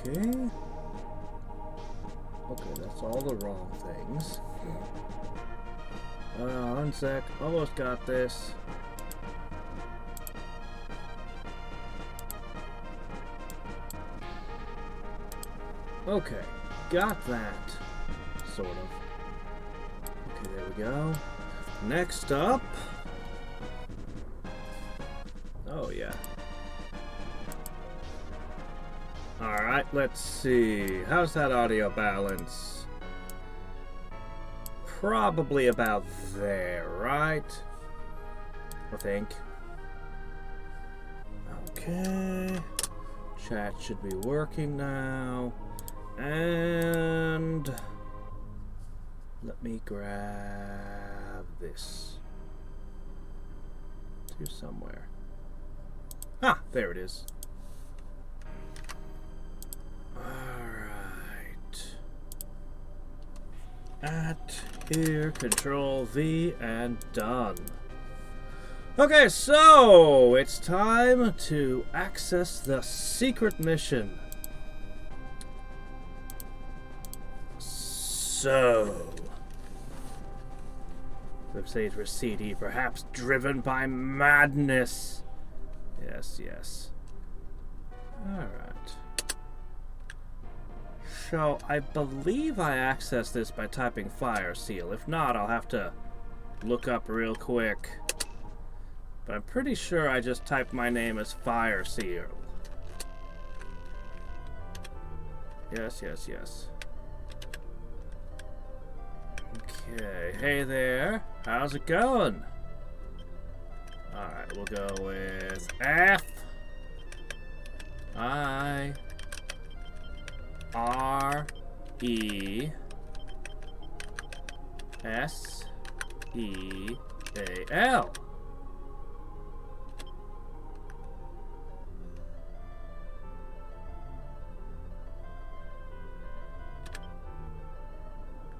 Okay. Okay, that's all the wrong things. One sec. Almost got this. Okay, got that. Sort of. Okay, there we go. Next up. Oh, yeah. Alright, let's see. How's that audio balance? Probably about there, right? I think. Okay. Chat should be working now. And let me grab this to somewhere. Ah, there it is. Alright. At here, Control V, and done. Okay, so it's time to access the secret mission. So, website receipt, perhaps driven by madness. Yes, yes. Alright. So, I believe I accessed this by typing fire seal. If not, I'll have to look up real quick. But I'm pretty sure I just typed my name as fire seal. Yes, yes, yes. Okay, hey there. How's it going? Alright, we'll go with F I R E S E A L.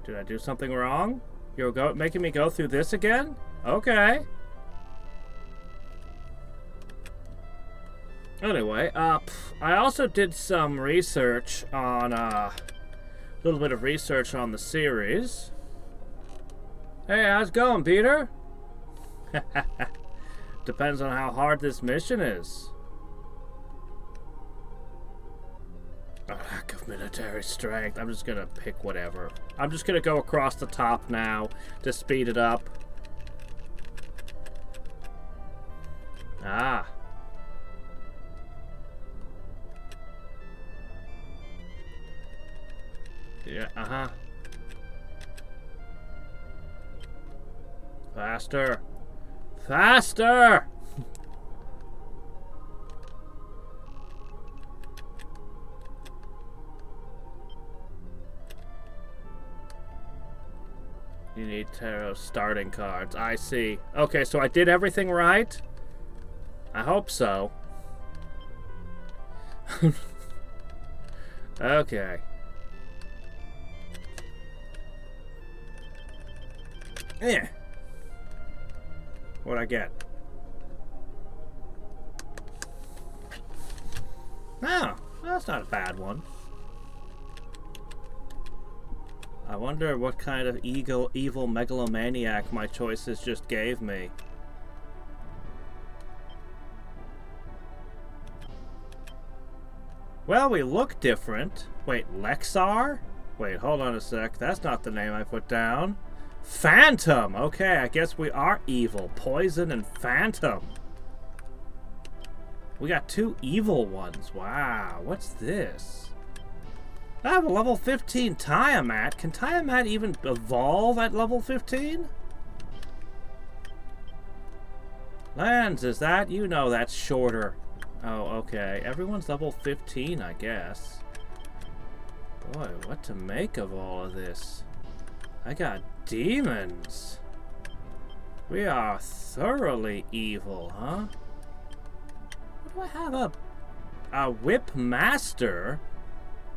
Did I do something wrong? You're making me go through this again? Okay. Anyway, I also did some research on, a little bit of research on the series. Hey, how's it going, Peter? Depends on how hard this mission is. A lack of military strength. I'm just gonna pick whatever. I'm just gonna go across the top now to speed it up. Ah. Yeah, uh-huh. Faster. Faster! You need tarot starting cards. I see. Okay, so I did everything right? I hope so. Okay. Yeah. What'd I get? Oh, that's not a bad one. I wonder what kind of evil megalomaniac my choices just gave me. Well, we look different. Wait, Lexar? Wait, hold on a sec. That's not the name I put down. Phantom! Okay, I guess we are evil. Poison and Phantom. We got two evil ones. Wow, what's this? I have a level 15 Tiamat. Can Tiamat even evolve at level 15? Lens, is that? You know that's shorter. Oh, okay. Everyone's level 15, I guess. Boy, what to make of all of this? I got demons. We are thoroughly evil, huh? What do I have? A whip master?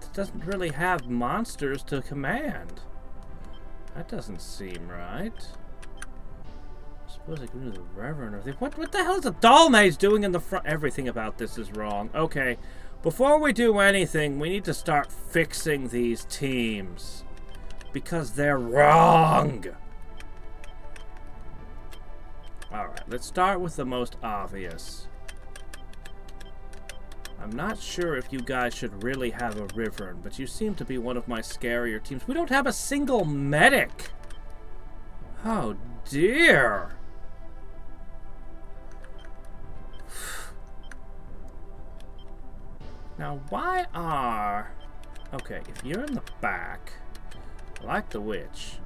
That doesn't really have monsters to command. That doesn't seem right. I suppose I go to the Reverend or everything. What the hell is a doll mage doing in the front? Everything about this is wrong. Okay, Before we do anything, we need to start fixing these teams. Because they're wrong! Alright, let's start with the most obvious. I'm not sure if you guys should really have a Wyvern, but you seem to be one of my scarier teams. We don't have a single medic! Oh dear! Now, why are... Okay, if you're in the back, I like the witch.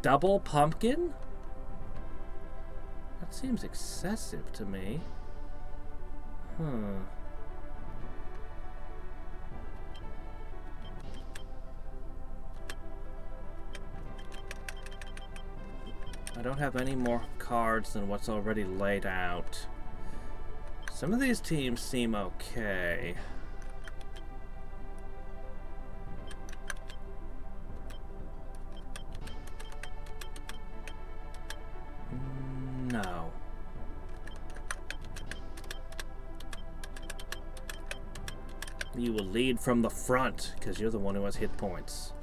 Double pumpkin? That seems excessive to me. I don't have any more cards than what's already laid out. Some of these teams seem okay. No. You will lead from the front, because you're the one who has hit points.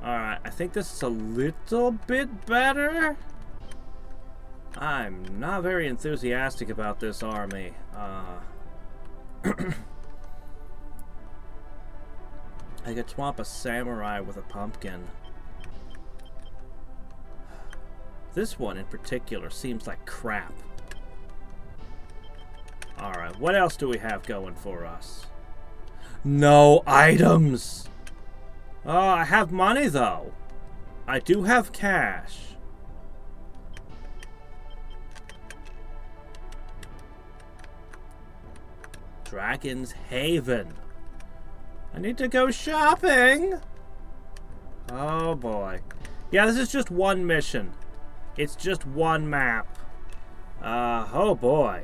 Alright, I think this is a little bit better. I'm not very enthusiastic about this army. I could swap a samurai with a pumpkin. This one in particular seems like crap. Alright, what else do we have going for us? No items! Oh, I have money though. I do have cash. Dragon's Haven. I need to go shopping. Oh boy. Yeah, this is just one mission. It's just one map. Oh boy.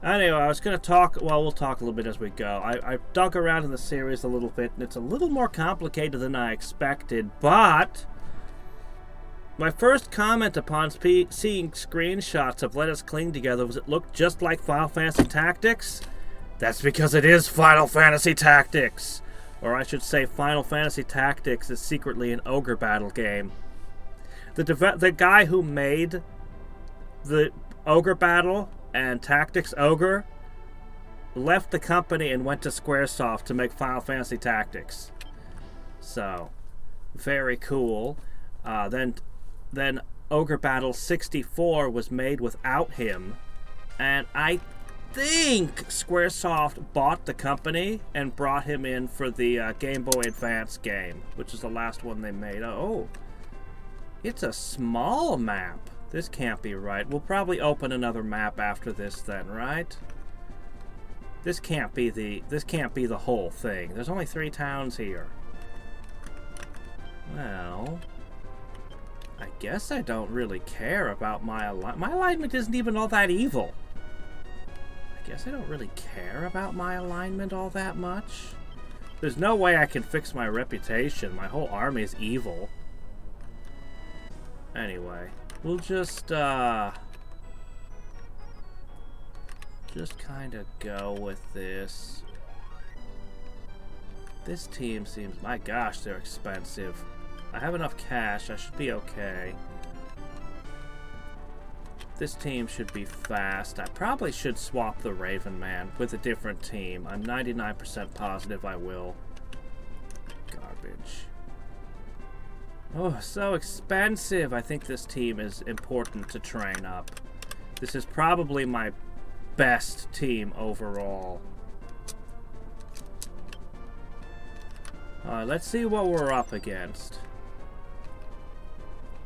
Anyway, I was going to talk... Well, we'll talk a little bit as we go. I dug around in the series a little bit, and it's a little more complicated than I expected, but... My first comment upon seeing screenshots of Let Us Cling Together was it looked just like Final Fantasy Tactics. That's because it is Final Fantasy Tactics! Or I should say Final Fantasy Tactics is secretly an Ogre battle game. The guy who made the Ogre battle and Tactics Ogre left the company and went to Squaresoft to make Final Fantasy Tactics. So, very cool. Then Ogre Battle 64 was made without him, and I think Squaresoft bought the company and brought him in for the Game Boy Advance game, which is the last one they made. Oh, it's a small map. This can't be right. We'll probably open another map after this then, right? This can't be the whole thing. There's only 3 towns here. Well, I guess I don't really care about my alignment. My alignment isn't even all that evil. I guess I don't really care about my alignment all that much. There's no way I can fix my reputation. My whole army is evil. Anyway, we'll just kind of go with this. This team seems... My gosh, they're expensive. I have enough cash. I should be okay. This team should be fast. I probably should swap the Raven Man with a different team. I'm 99% positive I will. Garbage. Oh, so expensive. I think this team is important to train up. This is probably my best team overall. Alright, let's see what we're up against.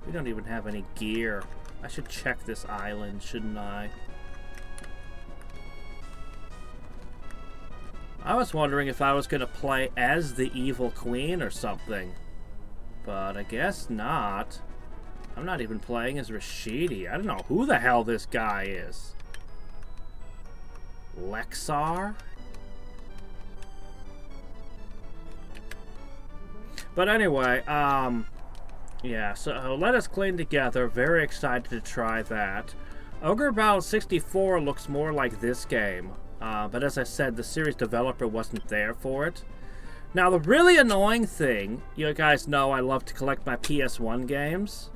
We don't even have any gear. I should check this island, shouldn't I? I was wondering if I was going to play as the evil queen or something. But I guess not. I'm not even playing as Rashidi. I don't know who the hell this guy is. Lexar? But anyway, yeah, so Let Us Cling Together. Very excited to try that. Ogre Battle 64 looks more like this game. But as I said, the series developer wasn't there for it. Now, the really annoying thing, you guys know I love to collect my PS1 games.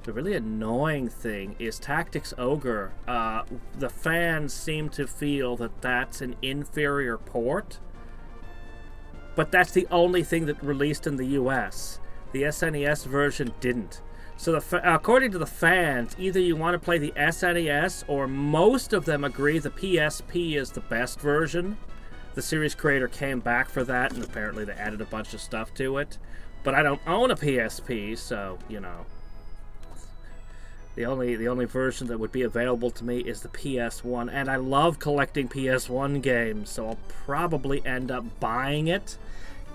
The really annoying thing is Tactics Ogre. The fans seem to feel that that's an inferior port. But that's the only thing that released in the US. The SNES version didn't. So according to the fans, either you want to play the SNES, or most of them agree the PSP is the best version. The series creator came back for that, and apparently they added a bunch of stuff to it. But I don't own a PSP, so, you know. The only version that would be available to me is the PS1, and I love collecting PS1 games, so I'll probably end up buying it,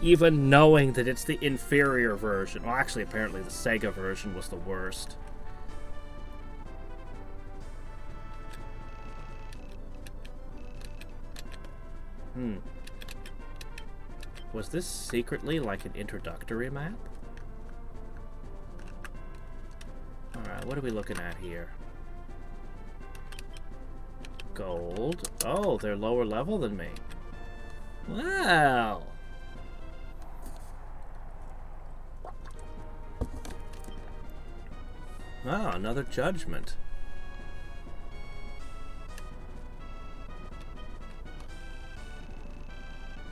even knowing that it's the inferior version. Well, actually, apparently the Sega version was the worst. Was this secretly like an introductory map? Alright, what are we looking at here? Gold. Oh, they're lower level than me. Wow. Oh, another judgment.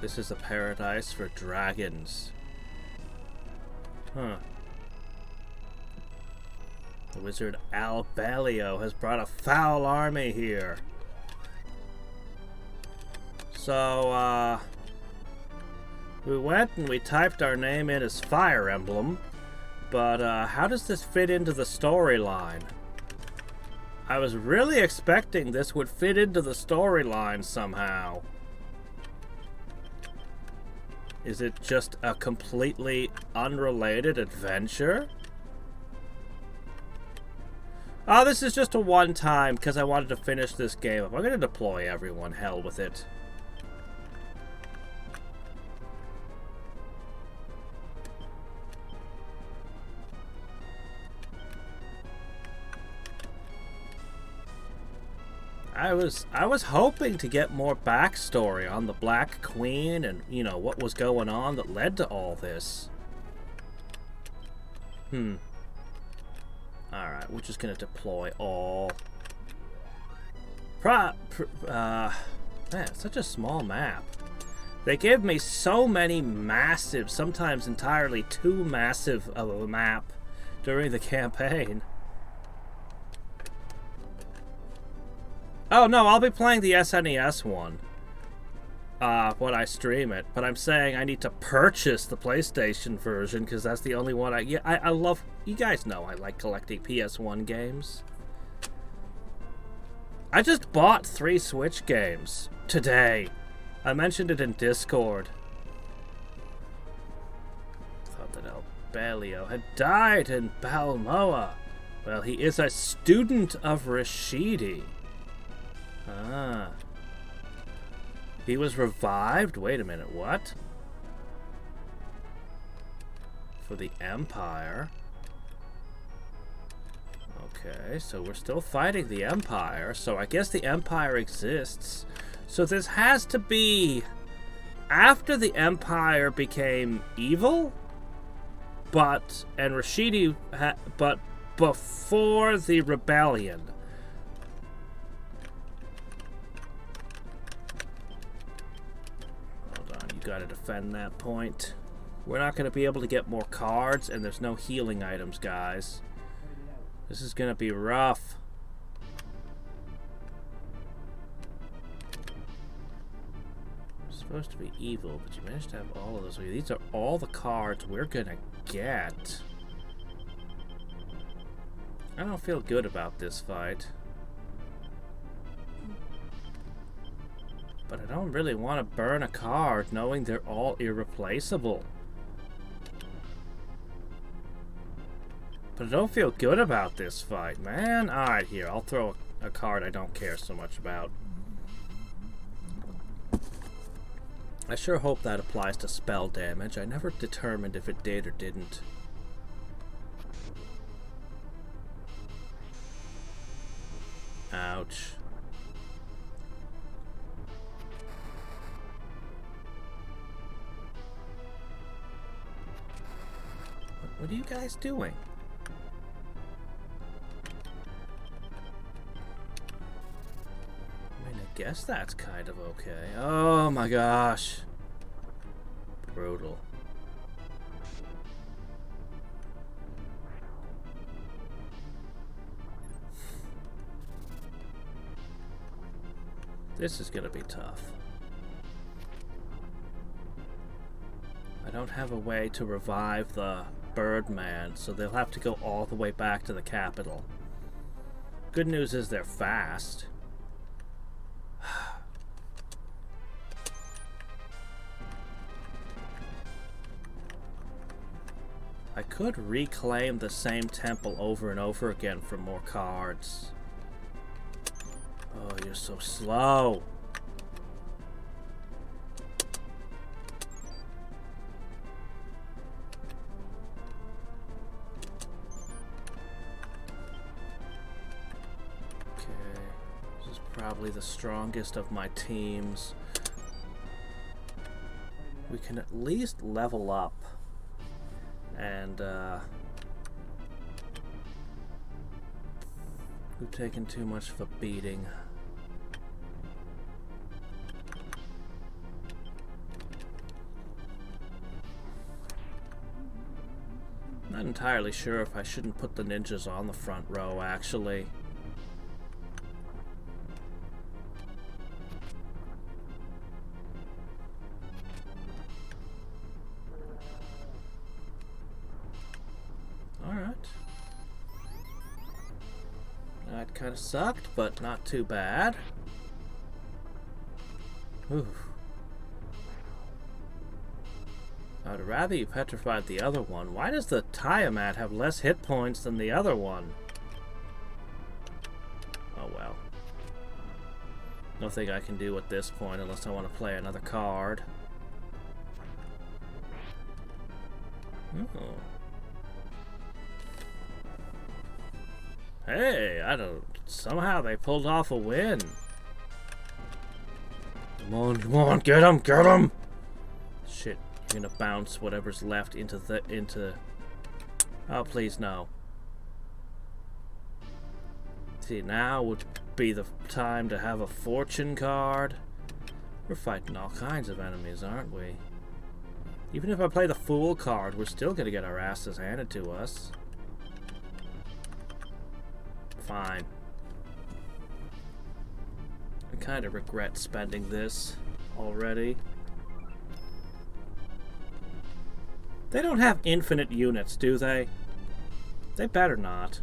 This is a paradise for dragons. Huh. The wizard Albalio has brought a foul army here. So, we went and we typed our name in as Fire Emblem, but, how does this fit into the storyline? I was really expecting this would fit into the storyline somehow. Is it just a completely unrelated adventure? Oh, this is just a one-time, because I wanted to finish this game up. I'm going to deploy everyone. Hell with it. I was hoping to get more backstory on the Black Queen and, you know, what was going on that led to all this. Alright, we're just gonna deploy all. Man, it's such a small map. They give me so many massive, sometimes entirely too massive of a map during the campaign. Oh no, I'll be playing the SNES one when I stream it, but I'm saying I need to purchase the PlayStation version because that's the only one I love. You guys know I like collecting PS1 games. I just bought 3 Switch games today. I mentioned it in Discord. Thought that Albalio had died in Balmoa. Well, he is a student of Rashidi. Ah. He was revived? Wait a minute, what? For the Empire. Okay, so we're still fighting the Empire, so I guess the Empire exists. So this has to be after the Empire became evil? But before the rebellion. Gotta defend that point. We're not gonna be able to get more cards, and there's no healing items, guys. This is gonna be rough. It's supposed to be evil, but you managed to have all of those. These are all the cards we're gonna get. I don't feel good about this fight. But I don't really want to burn a card knowing they're all irreplaceable. But I don't feel good about this fight, man. Alright, here, I'll throw a card I don't care so much about. I sure hope that applies to spell damage. I never determined if it did or didn't. Ouch. What are you guys doing? I mean, I guess that's kind of okay. Oh my gosh. Brutal. This is gonna be tough. I don't have a way to revive the Birdman, so they'll have to go all the way back to the capital. Good news is they're fast. I could reclaim the same temple over and over again for more cards. Oh, you're so slow. Okay, this is probably the strongest of my teams. We can at least level up. And, we've taken too much of a beating. Not entirely sure if I shouldn't put the ninjas on the front row, actually. Alright. That kind of sucked, but not too bad. Whew. I'd rather you petrified the other one. Why does the Tiamat have less hit points than the other one? Oh well. Nothing I can do at this point unless I want to play another card. Oh. Hey, I don't... Somehow they pulled off a win. Come on, get him, get him! Shit, you're gonna bounce whatever's left into... Oh, please, no. See, now would be the time to have a fortune card. We're fighting all kinds of enemies, aren't we? Even if I play the Fool card, we're still gonna get our asses handed to us. Fine. I kind of regret spending this already. They don't have infinite units, do they? They better not.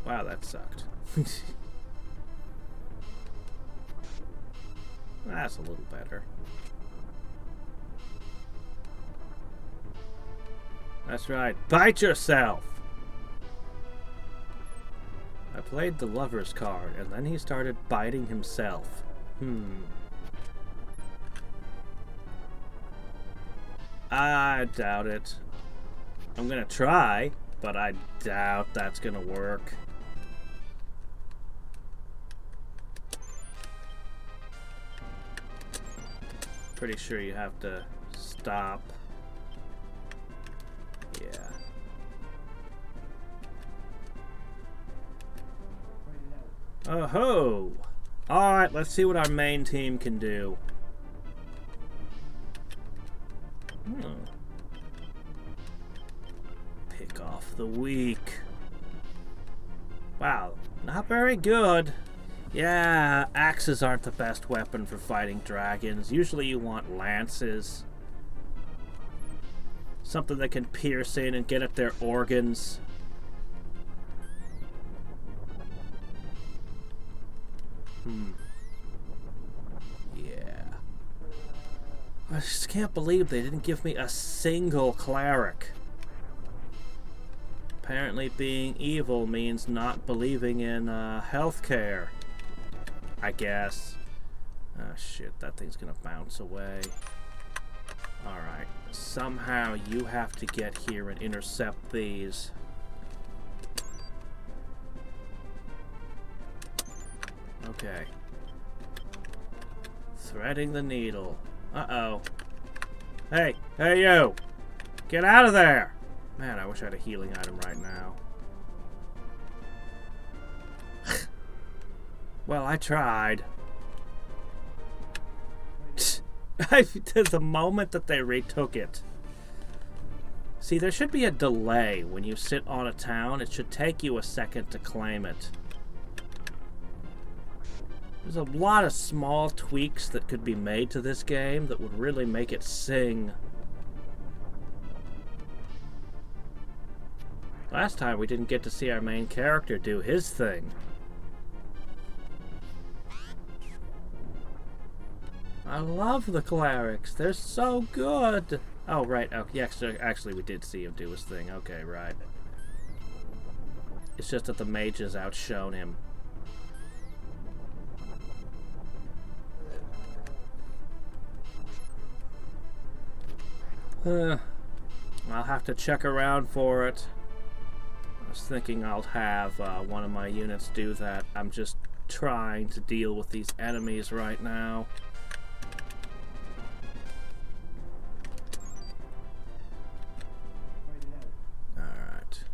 Wow, that sucked. That's a little better. That's right. Bite yourself! I played the Lover's card, and then he started biting himself. I doubt it. I'm gonna try, but I doubt that's gonna work. Pretty sure you have to stop. Yeah. Oh ho! Alright, let's see what our main team can do. Pick off the weak. Wow, not very good. Yeah, axes aren't the best weapon for fighting dragons. Usually you want lances. Something that can pierce in and get at their organs. Yeah. I just can't believe they didn't give me a single cleric. Apparently being evil means not believing in healthcare. I guess. Oh shit, that thing's gonna bounce away. Alright. Somehow you have to get here and intercept these. Okay. Threading the needle. Uh-oh. Hey, hey you! Get out of there! Man, I wish I had a healing item right now. Well, I tried. The moment that they retook it. See, there should be a delay when you sit on a town. It should take you a second to claim it. There's a lot of small tweaks that could be made to this game that would really make it sing. Last time we didn't get to see our main character do his thing. I love the clerics. They're so good. Oh, right. Oh, yeah, actually, we did see him do his thing. Okay, right. It's just that the mage has outshone him. I'll have to check around for it. I was thinking I'll have one of my units do that. I'm just trying to deal with these enemies right now. Alright.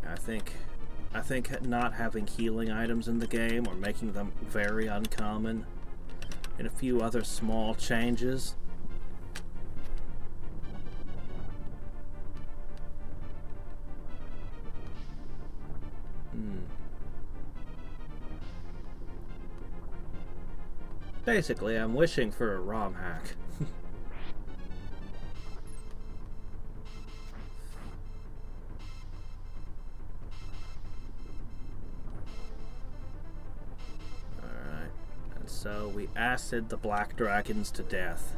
I think not having healing items in the game or making them very uncommon and a few other small changes. Basically, I'm wishing for a ROM hack. Alright, and so we acid the black dragons to death.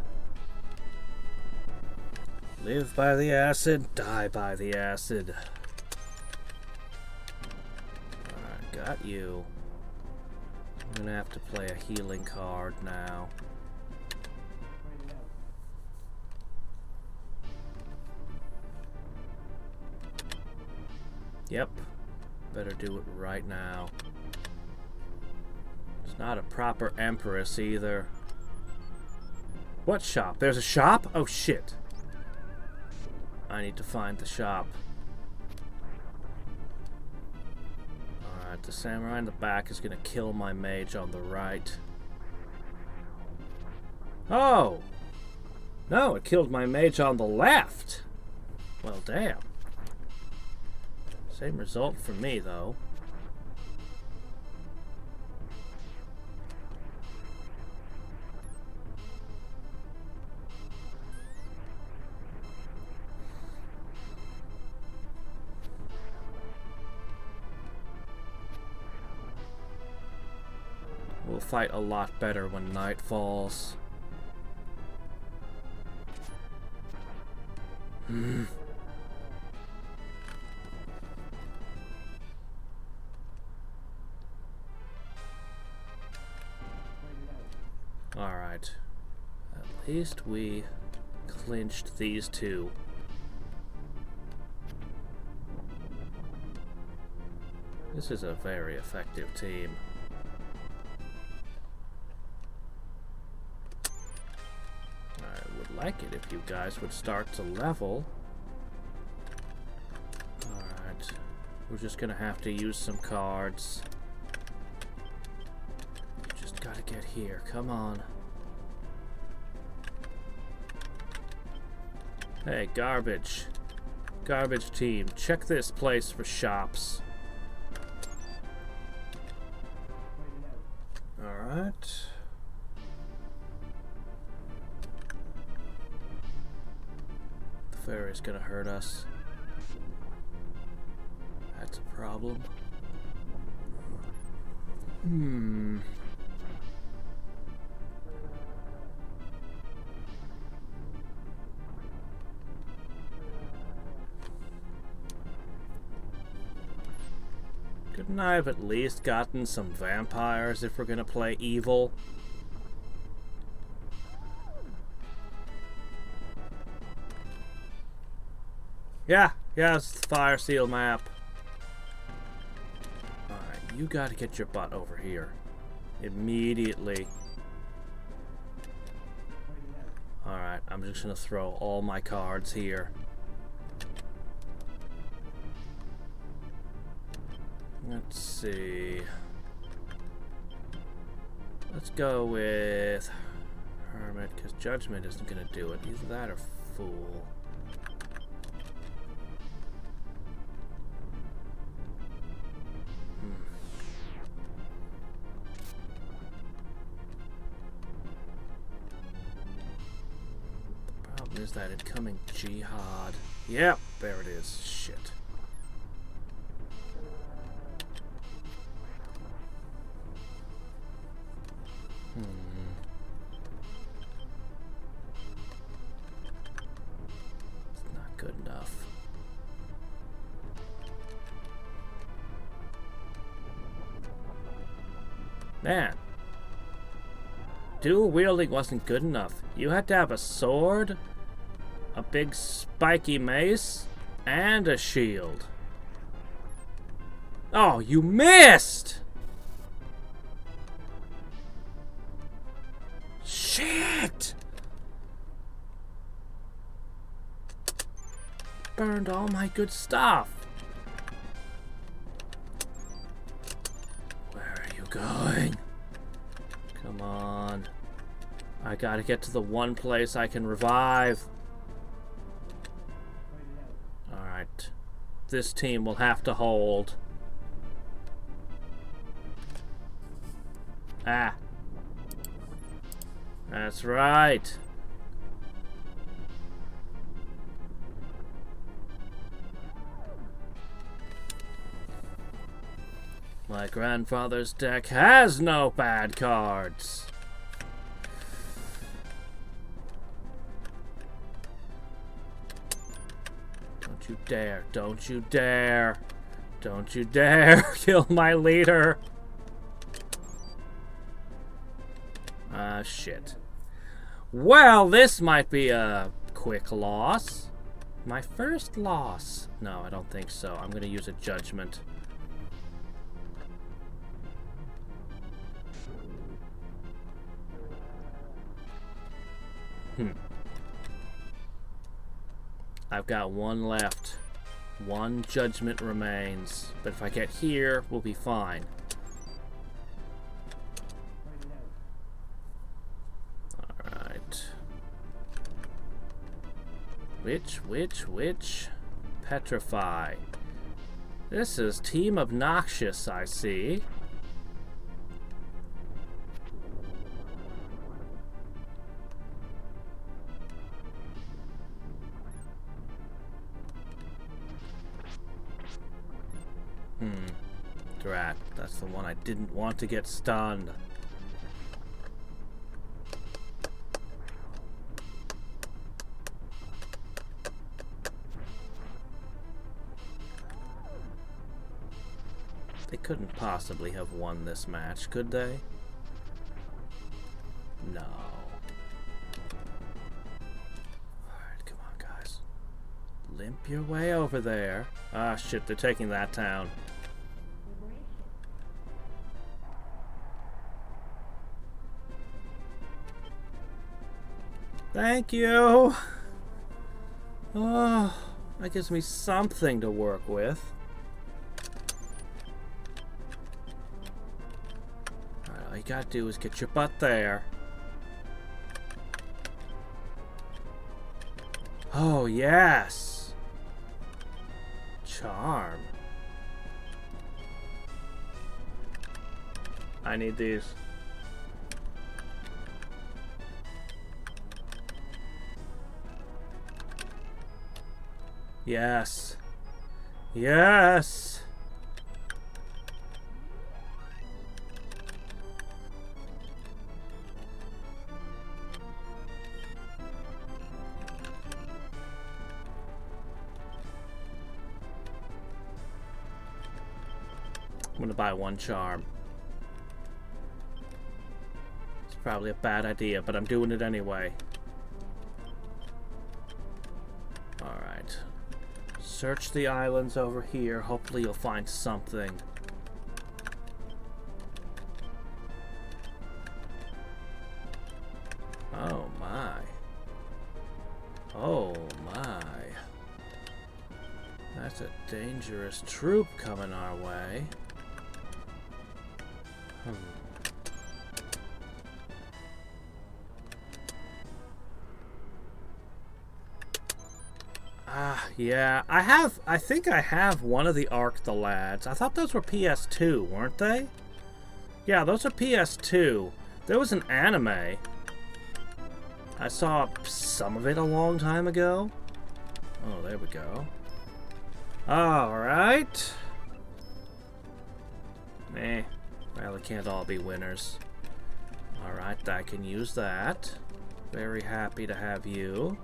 Live by the acid, die by the acid. Alright, got you. I'm gonna have to play a healing card now. Yep. Better do it right now. It's not a proper Empress either. What shop? There's a shop? Oh shit. I need to find the shop. Alright, the samurai in the back is gonna kill my mage on the right. Oh! No, it killed my mage on the left! Well, damn. Same result for me, though. We'll fight a lot better when night falls. Alright. At least we clinched these two. This is a very effective team. I would like it if you guys would start to level. Alright. We're just gonna have to use some cards. Just gotta get here. Come on. Hey, garbage. Garbage team, check this place for shops. Alright. The fairy's gonna hurt us. That's a problem. Couldn't I have at least gotten some vampires if we're gonna play evil? Yeah, it's the fire seal map. Alright, you gotta get your butt over here. Immediately. Alright, I'm just gonna throw all my cards here. Let's see. Let's go with Hermit, because Judgment isn't gonna do it. Either that or Fool. The problem is that incoming Jihad. Yep, there it is. Shit. It's not good enough. Man. Dual wielding wasn't good enough. You had to have a sword, a big spiky mace, and a shield. Oh, you missed! Shit! Burned all my good stuff. Where are you going? Come on. I gotta get to the one place I can revive. Alright. This team will have to hold. Ah. That's right. My grandfather's deck has no bad cards. Don't you dare, don't you dare, don't you dare kill my leader. Ah, shit. Well, this might be a quick loss. My first loss. No, I don't think so. I'm gonna use a judgment. I've got one left. One judgment remains. But if I get here, we'll be fine. Alright. Which? Petrify. This is Team Obnoxious, I see. Drat. That's the one I didn't want to get stunned. They couldn't possibly have won this match, could they? No. Alright, come on, guys. Limp your way over there. Ah, shit, they're taking that town. Thank you! Oh, that gives me something to work with. Alright, all you gotta do is get your butt there. Oh, yes! Charm. I need these. Yes. Yes! I'm gonna buy one charm. It's probably a bad idea, but I'm doing it anyway. Alright. Search the islands over here. Hopefully you'll find something. That's a dangerous troop coming our way. Yeah, I think I have one of the Arc the Lads. I thought those were PS2, weren't they? Yeah, those are PS2. There was an anime. I saw some of it a long time ago. Oh, there we go. Alright. Well, it can't all be winners. Alright, I can use that. Very happy to have you.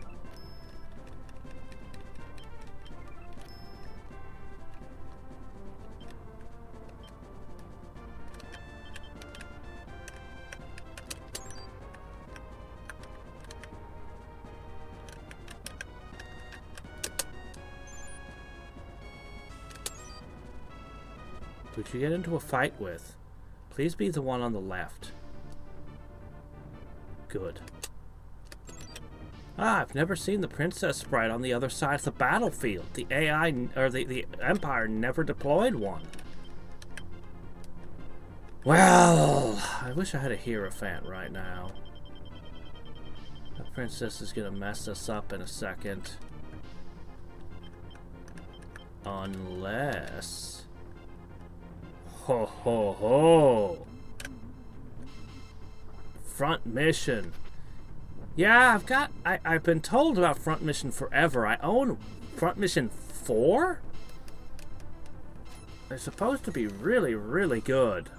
Who'd you get into a fight with? Please be the one on the left. Good. I've never seen the princess sprite on the other side of the battlefield. The AI, or the Empire never deployed one. Well, I wish I had a Hierophant right now. The princess is gonna mess us up in a second. Unless... Ho ho ho! Front mission. Yeah, I've been told about Front Mission forever. I own Front Mission 4? They're supposed to be really, really good.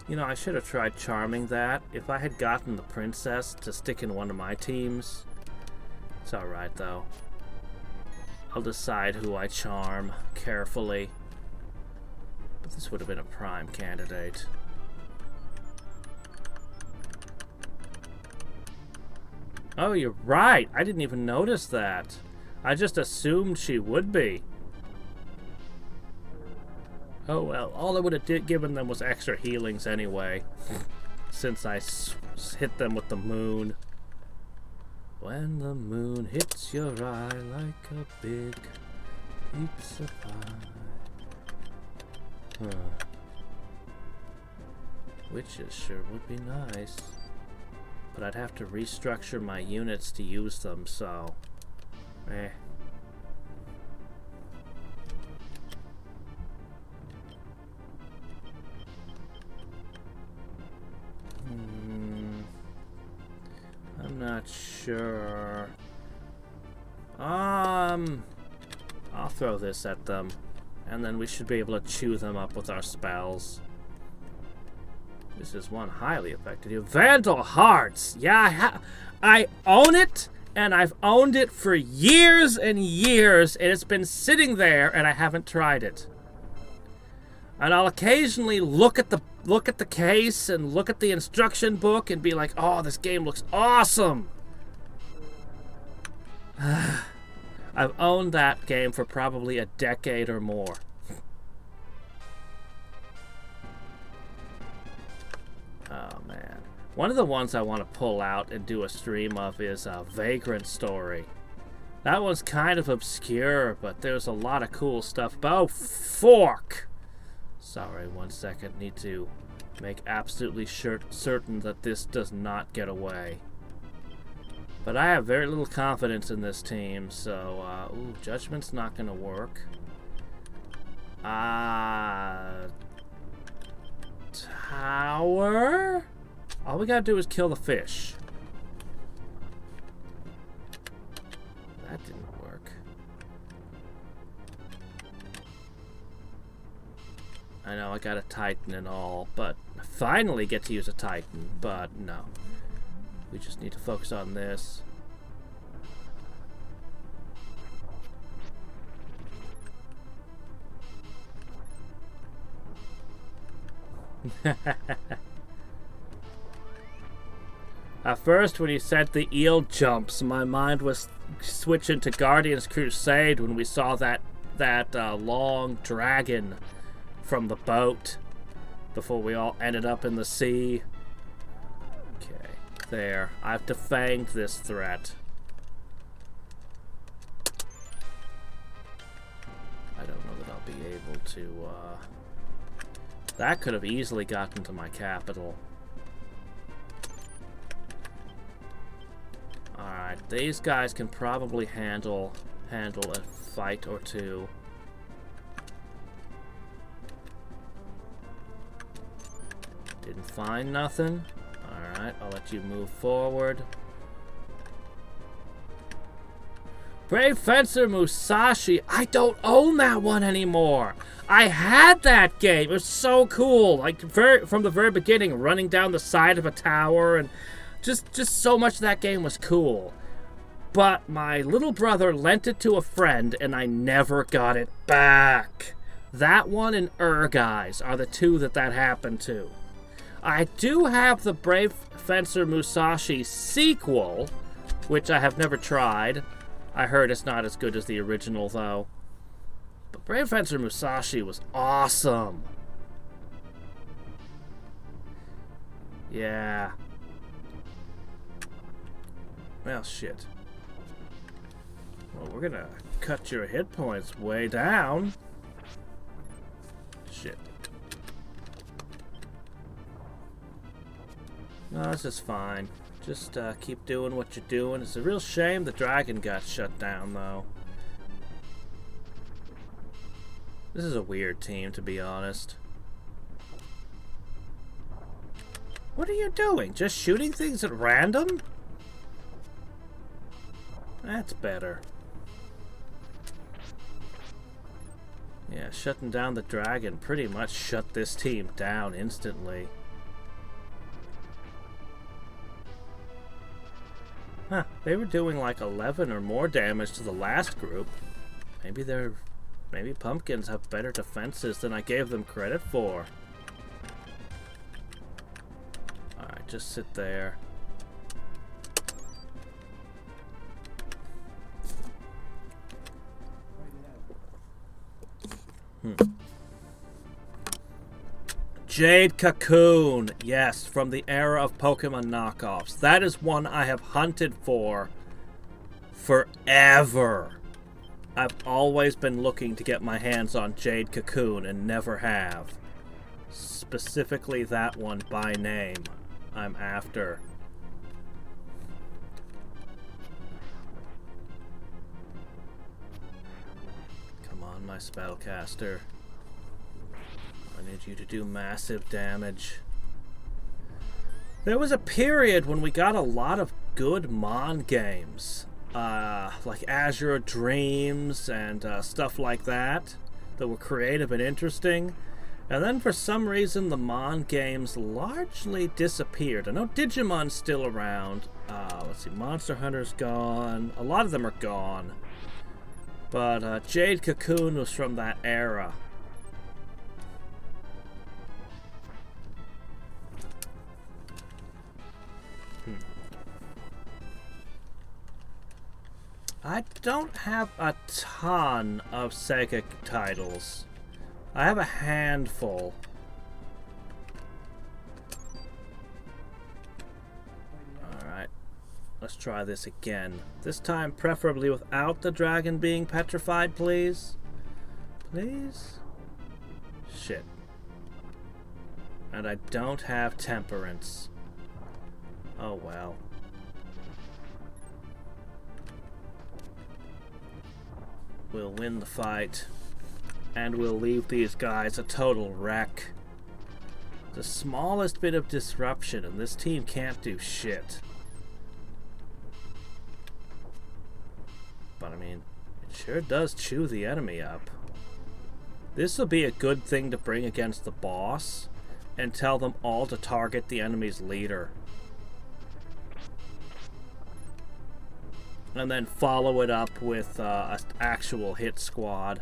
You know, I should have tried charming that. If I had gotten the princess to stick in one of my teams. It's alright, though. I'll decide who I charm carefully. But this would have been a prime candidate. Oh, you're right. I didn't even notice that. I just assumed she would be. Oh well, all I would have given them was extra healings anyway. Since I hit them with the moon. When the moon hits your eye like a big pizza pie. Witches sure would be nice. But I'd have to restructure my units to use them, so... I'm not sure. I'll throw this at them, and then we should be able to chew them up with our spells. This is one highly effective. Vandal Hearts! Yeah, I own it, and I've owned it for years and years, and it's been sitting there, and I haven't tried it. And I'll occasionally look at the case and look at the instruction book and be like, oh, this game looks awesome. I've owned that game for probably a decade or more. Oh, man. One of the ones I want to pull out and do a stream of is Vagrant Story. That one's kind of obscure, but there's a lot of cool stuff. Oh, fork! Sorry, 1 second. Need to make absolutely certain that this does not get away. But I have very little confidence in this team, so... ooh, Judgment's not going to work. Tower? All we gotta do is kill the fish. That didn't work. I know I got a Titan and all, but I finally get to use a Titan, but no. We just need to focus on this. At first, when you said the eel jumps, my mind was switching to Guardians Crusade when we saw that long dragon from the boat. before we all ended up in the sea. Okay, there. I've defanged this threat. I don't know that I'll be able to, That could have easily gotten to my capital. Alright, these guys can probably handle a fight or two. Didn't find nothing. Alright, I'll let you move forward. Brave Fencer Musashi. I don't own that one anymore. I had that game. It was so cool. Like, from the very beginning, running down the side of a tower, and just so much of that game was cool. But my little brother lent it to a friend, and I never got it back. That one and Guys are the two that happened to. I do have the Brave Fencer Musashi sequel, which I have never tried. I heard it's not as good as the original, though. But Brave Fencer Musashi was awesome. Yeah. Well, shit. Well, we're gonna cut your hit points way down. Shit. No, this is fine. Just keep doing what you're doing. It's a real shame the dragon got shut down, though. This is a weird team, to be honest. What are you doing? Just shooting things at random? That's better. Yeah, shutting down the dragon pretty much shut this team down instantly. Huh, they were doing like 11 or more damage to the last group. Maybe pumpkins have better defenses than I gave them credit for. Alright, just sit there. Jade Cocoon. Yes, from the era of Pokemon knockoffs. That is one I have hunted for forever. I've always been looking to get my hands on Jade Cocoon and never have. Specifically that one by name I'm after. Come on, my spellcaster. I need you to do massive damage. There was a period when we got a lot of good Mon games. Like Azure Dreams and stuff like that were creative and interesting. And then for some reason the Mon games largely disappeared. I know Digimon's still around. Let's see, Monster Hunter's gone. A lot of them are gone. But Jade Cocoon was from that era. I don't have a ton of Sega titles. I have a handful. Alright. Let's try this again. This time preferably without the dragon being petrified, please. Please? Shit. And I don't have temperance. Oh well. We'll win the fight, and we'll leave these guys a total wreck. The smallest bit of disruption, and this team can't do shit. But I mean, it sure does chew the enemy up. This will be a good thing to bring against the boss, and tell them all to target the enemy's leader. And then follow it up with an actual hit squad.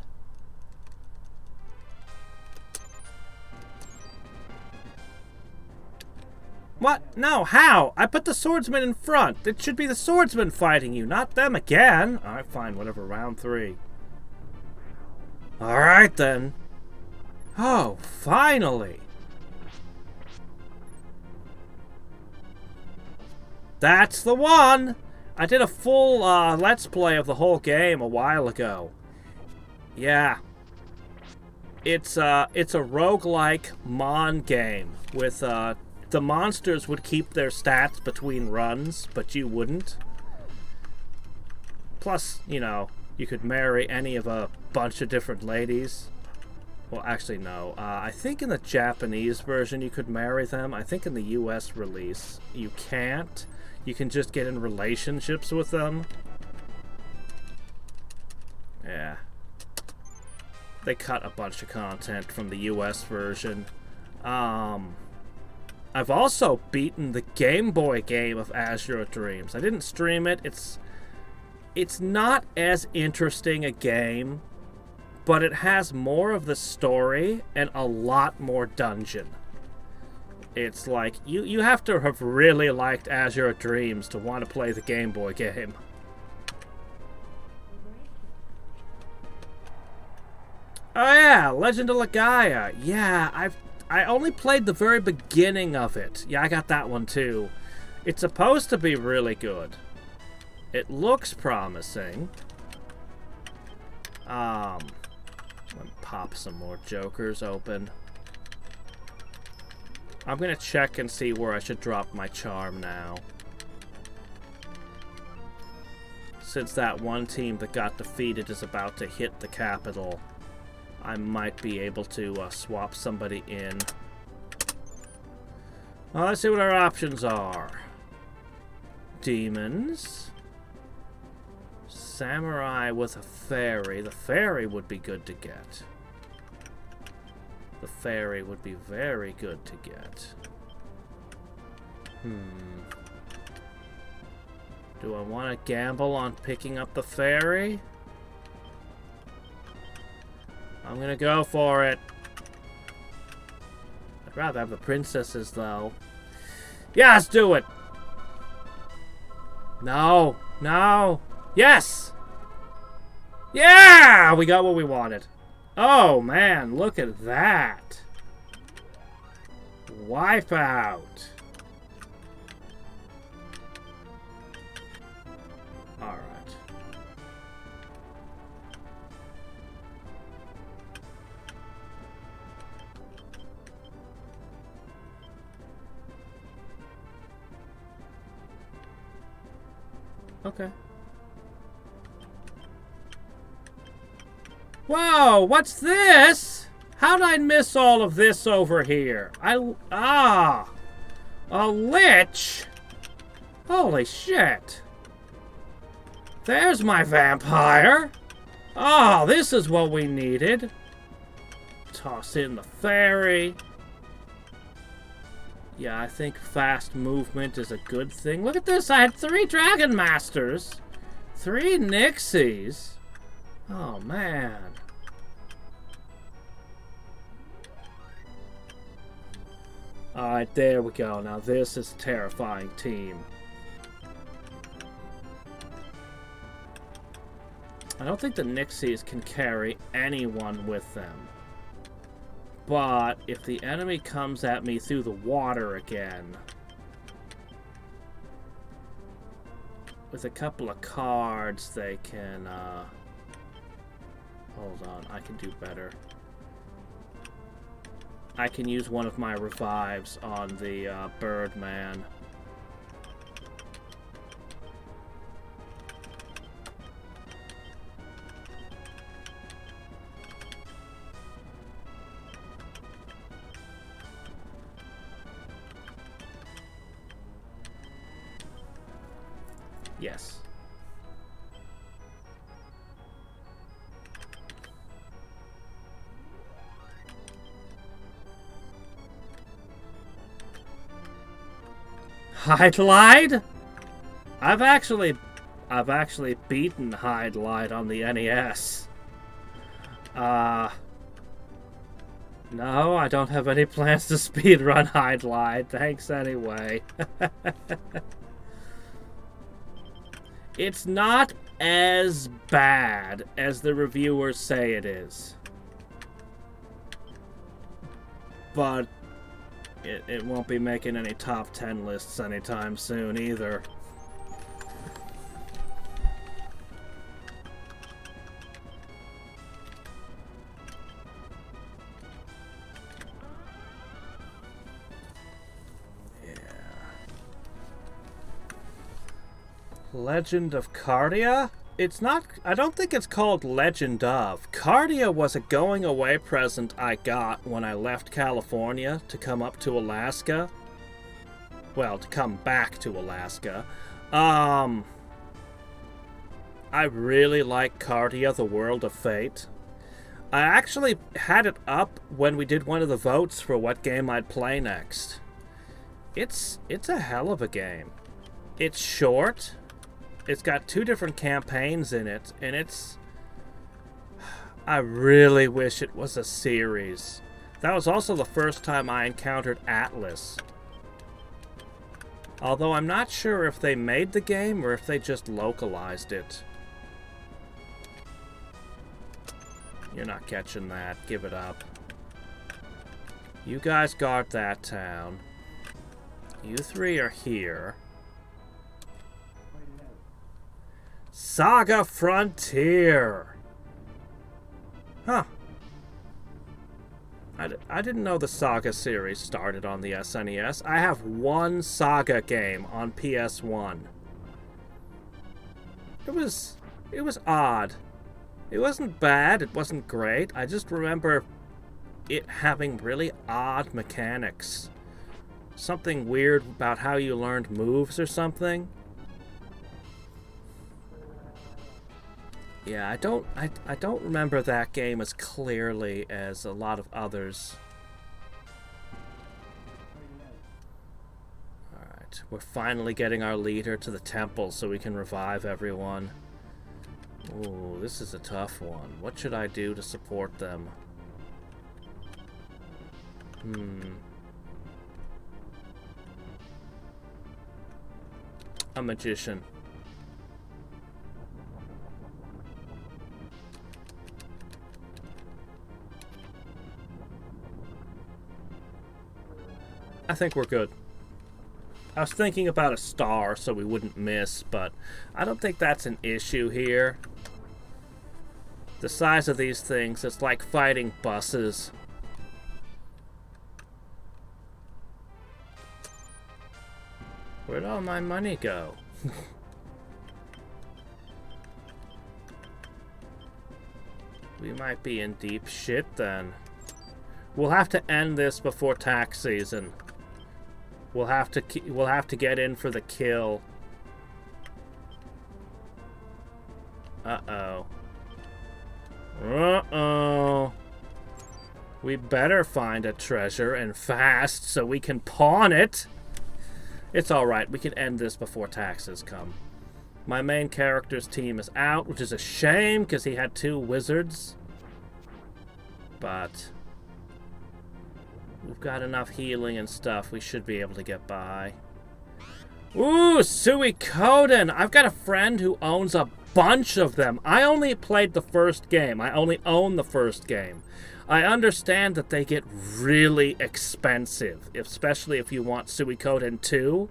What? No, how? I put the swordsman in front. It should be the swordsman fighting you, not them again. Alright, fine, whatever, round 3. Alright then. Oh, finally. That's the one! I did a full Let's Play of the whole game a while ago. Yeah. It's a roguelike Mon game with the monsters would keep their stats between runs, but you wouldn't. Plus, you know, you could marry any of a bunch of different ladies. Well, actually, no. I think in the Japanese version you could marry them. I think in the US release you can't. You can just get in relationships with them. Yeah. They cut a bunch of content from the US version. I've also beaten the Game Boy game of Azure Dreams. I didn't stream it. It's not as interesting a game, but it has more of the story and a lot more dungeon. It's like, you have to have really liked Azure Dreams to want to play the Game Boy game. Oh yeah, Legend of Legaia. Yeah, I only played the very beginning of it. Yeah, I got that one too. It's supposed to be really good. It looks promising. Let me pop some more jokers open. I'm gonna check and see where I should drop my charm now. Since that one team that got defeated is about to hit the capital, I might be able to swap somebody in. Well, let's see what our options are. Demons. Samurai with a fairy. The fairy would be good to get. The fairy would be very good to get. Do I want to gamble on picking up the fairy? I'm gonna go for it. I'd rather have the princesses, though. Yeah, let's do it! No! No! Yes! Yeah! We got what we wanted. Oh, man, look at that. Wipeout. Alright. Okay. Whoa, what's this? How'd I miss all of this over here? A lich? Holy shit. There's my vampire. Oh, this is what we needed. Toss in the fairy. Yeah, I think fast movement is a good thing. Look at this, I had 3 Dragon Masters. 3 Nixies. Oh, man. Alright, there we go. Now this is a terrifying team. I don't think the Nixies can carry anyone with them. But if the enemy comes at me through the water again, with a couple of cards, they can, hold on, I can do better. I can use one of my revives on the, Birdman. Yes. Hydlide? I've actually beaten Hydlide on the NES. No, I don't have any plans to speedrun Hydlide. Thanks anyway. It's not as bad as the reviewers say it is. But it won't be making any top 10 lists anytime soon either. Legend of Cardia? It's not... I don't think it's called Legend of. Cardia was a going-away present I got when I left California to come up to Alaska. Well, to come back to Alaska. I really like Cardia, The World of Fate. I actually had it up when we did one of the votes for what game I'd play next. It's a hell of a game. It's short. It's got 2 different campaigns in it, and it's... I really wish it was a series. That was also the first time I encountered Atlas. Although I'm not sure if they made the game or if they just localized it. You're not catching that. Give it up. You guys guard that town. You 3 are here. Saga Frontier! Huh. I didn't know the Saga series started on the SNES. I have 1 Saga game on PS1. It was odd. It wasn't bad, it wasn't great. I just remember it having really odd mechanics. Something weird about how you learned moves or something. Yeah, I don't remember that game as clearly as a lot of others. Alright, we're finally getting our leader to the temple so we can revive everyone. Ooh, this is a tough one. What should I do to support them? A magician. I think we're good. I was thinking about a star so we wouldn't miss, but I don't think that's an issue here. The size of these things, it's like fighting buses. Where'd all my money go? We might be in deep shit then. We'll have to end this before tax season. We'll have to get in for the kill. Uh-oh. Uh-oh. We better find a treasure and fast so we can pawn it. It's alright, we can end this before taxes come. My main character's team is out, which is a shame because he had 2 wizards. But we've got enough healing and stuff. We should be able to get by. Ooh, Suikoden! I've got a friend who owns a bunch of them. I only played the first game. I only own the first game. I understand that they get really expensive, especially if you want Suikoden 2.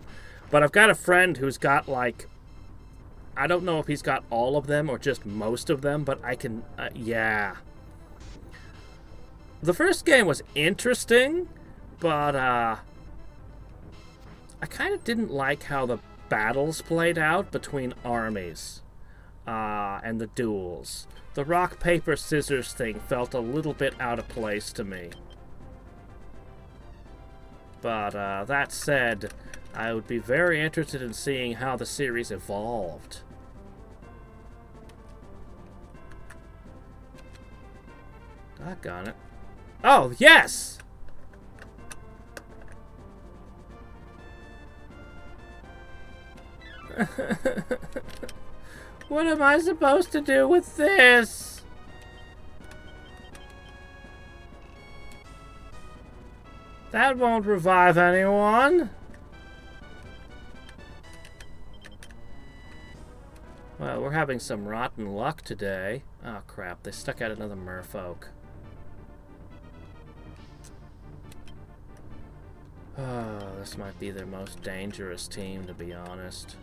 But I've got a friend who's got, like... I don't know if he's got all of them or just most of them, but I can... yeah. The first game was interesting, but I kind of didn't like how the battles played out between armies and the duels. The rock, paper, scissors thing felt a little bit out of place to me. But that said, I would be very interested in seeing how the series evolved. Doggone it. Oh, yes! What am I supposed to do with this? That won't revive anyone. Well, we're having some rotten luck today. Oh, crap. They stuck out another merfolk. this might be their most dangerous team, to be honest.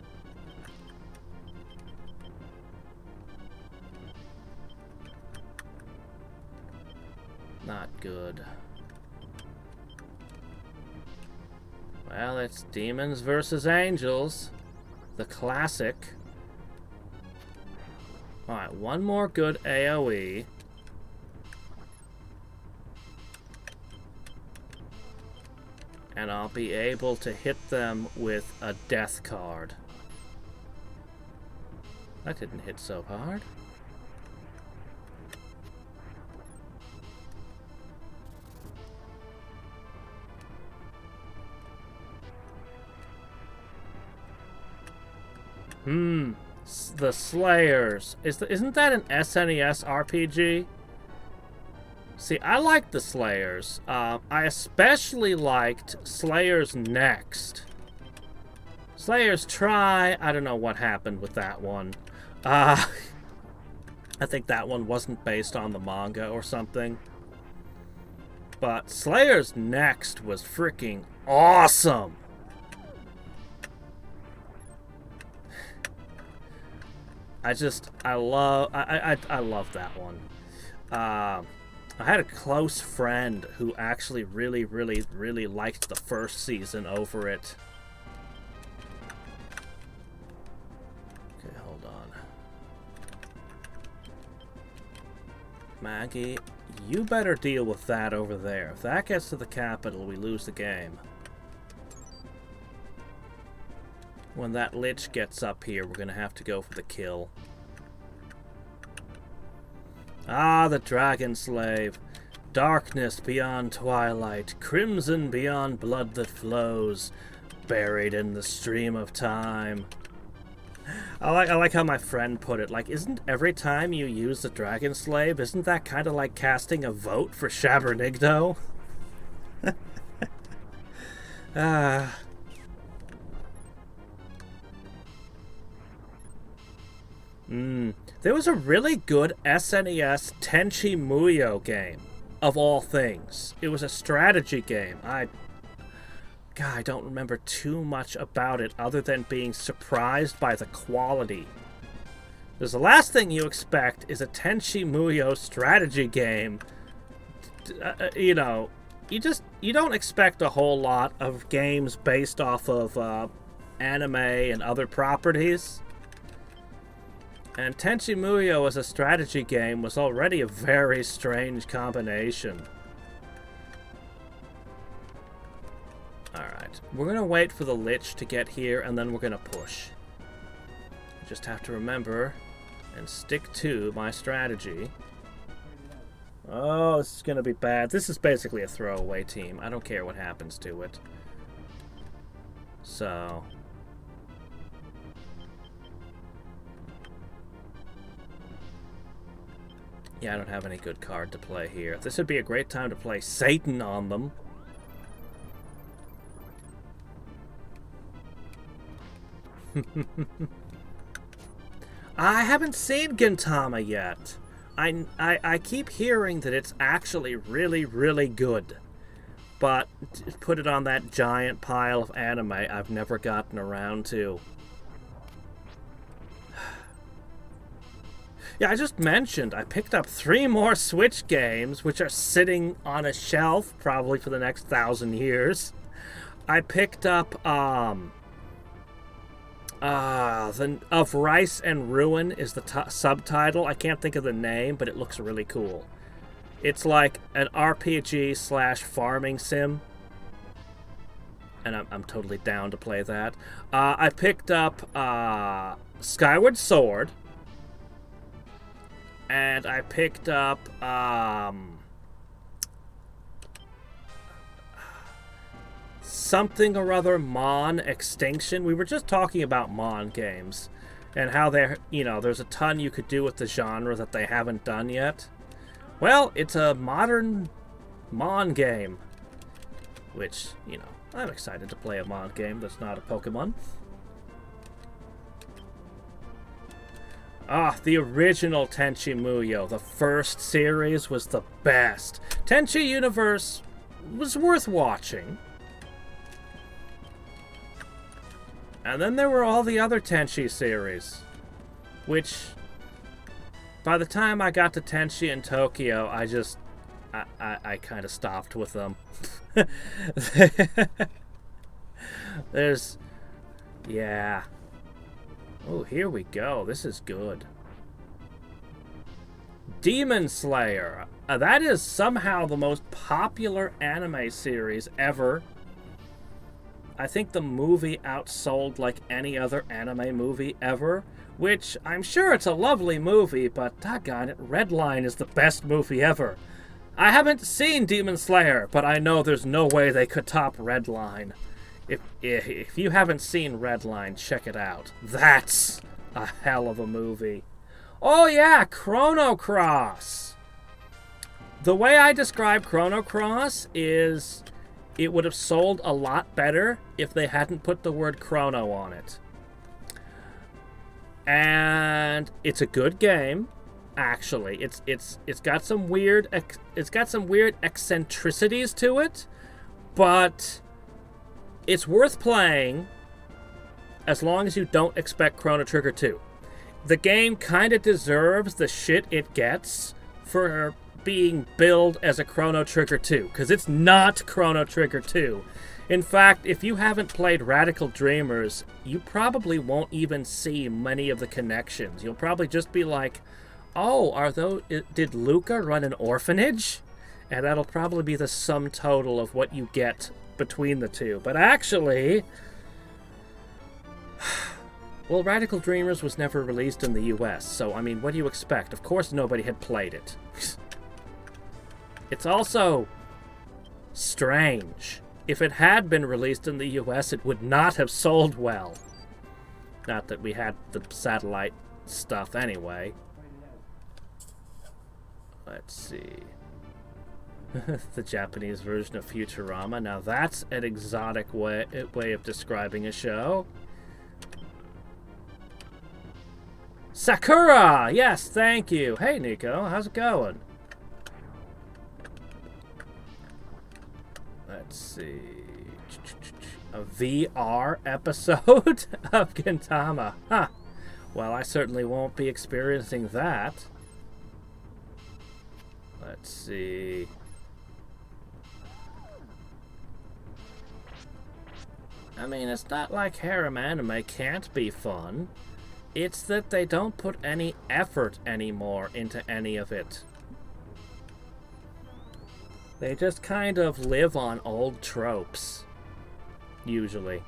Not good. Well, it's demons versus angels. The classic. Alright, one more good AoE. And I'll be able to hit them with a death card. That didn't hit so hard. The Slayers. Isn't that an SNES RPG? See, I liked the Slayers. I especially liked Slayers Next. Slayers Try, I don't know what happened with that one. I think that one wasn't based on the manga or something. But Slayers Next was freaking awesome! I love that one. I had a close friend who actually really liked the first season over it. Okay, hold on. Maggie, you better deal with that over there. If that gets to the capital, we lose the game. When that Lich gets up here, we're gonna have to go for the kill. Ah, the Dragon Slave. Darkness beyond twilight, crimson beyond blood that flows, buried in the stream of time. I like how my friend put it. Like, isn't every time you use the Dragon Slave, isn't that kind of like casting a vote for Shabernigdo? Ah. There was a really good SNES Tenchi Muyo game, of all things. It was a strategy game. I don't remember too much about it other than being surprised by the quality. Because the last thing you expect is a Tenchi Muyo strategy game. You know, you don't expect a whole lot of games based off of anime and other properties. And Tenchi Muyo as a strategy game was already a very strange combination. Alright, we're gonna wait for the Lich to get here and then we're gonna push. Just have to remember and stick to my strategy. Oh, this is gonna be bad. This is basically a throwaway team. I don't care what happens to it. So... yeah, I don't have any good card to play here. This would be a great time to play Satan on them. I haven't seen Gintama yet. I keep hearing that it's actually really good. But put it on that giant pile of anime I've never gotten around to. Yeah, I just mentioned I picked up 3 more Switch games, which are sitting on a shelf probably for the next 1,000 years. I picked up Of Rice and Ruin is the subtitle. I can't think of the name, but it looks really cool. It's like an RPG / farming sim. And I'm totally down to play that. I picked up Skyward Sword. And I picked up something or other Mon Extinction. We were just talking about Mon games and how they're, you know, there's a ton you could do with the genre that they haven't done yet. Well, it's a modern Mon game, which, you know, I'm excited to play a Mon game that's not a Pokemon. Ah, the original Tenchi Muyo, the first series, was the best. Tenchi Universe was worth watching. And then there were all the other Tenchi series, which, by the time I got to Tenchi in Tokyo, I kind of stopped with them. Yeah. Oh, here we go. This is good. Demon Slayer. That is somehow the most popular anime series ever. I think the movie outsold like any other anime movie ever, which I'm sure it's a lovely movie, but doggone it, Redline is the best movie ever. I haven't seen Demon Slayer, but I know there's no way they could top Redline. If you haven't seen Redline, check it out. That's a hell of a movie. Oh yeah, Chrono Cross. The way I describe Chrono Cross is it would have sold a lot better if they hadn't put the word chrono on it. And it's a good game, actually. It's got some weird eccentricities to it, but it's worth playing as long as you don't expect Chrono Trigger 2. The game kind of deserves the shit it gets for being billed as a Chrono Trigger 2, because it's not Chrono Trigger 2. In fact, if you haven't played Radical Dreamers, you probably won't even see many of the connections. You'll probably just be like, oh, did Luca run an orphanage? And that'll probably be the sum total of what you get between the two. But actually, well, Radical Dreamers was never released in the US, so I mean, what do you expect? Of course nobody had played it. It's also strange. If it had been released in the US, it would not have sold well. Not that we had the satellite stuff anyway. Let's see. The Japanese version of Futurama. Now that's an exotic way of describing a show. Sakura! Yes, thank you. Hey, Nico. How's it going? Let's see. A VR episode of Gintama. Huh. Well, I certainly won't be experiencing that. Let's see. I mean, it's not like harem anime can't be fun. It's that they don't put any effort anymore into any of it. They just kind of live on old tropes. Usually.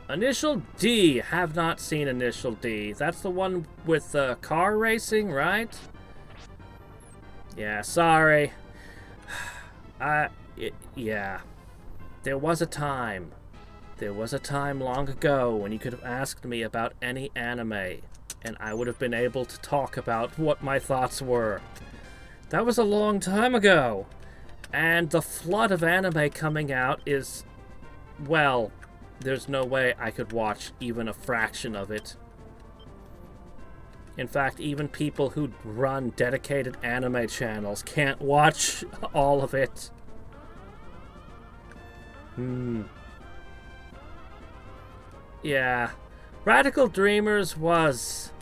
Initial D. Have not seen Initial D. That's the one with car racing, right? Yeah, sorry. Yeah. There was a time. There was a time long ago when you could have asked me about any anime, and I would have been able to talk about what my thoughts were. That was a long time ago. And the flood of anime coming out is, well, there's no way I could watch even a fraction of it. In fact, even people who run dedicated anime channels can't watch all of it. Yeah. Radical Dreamers was...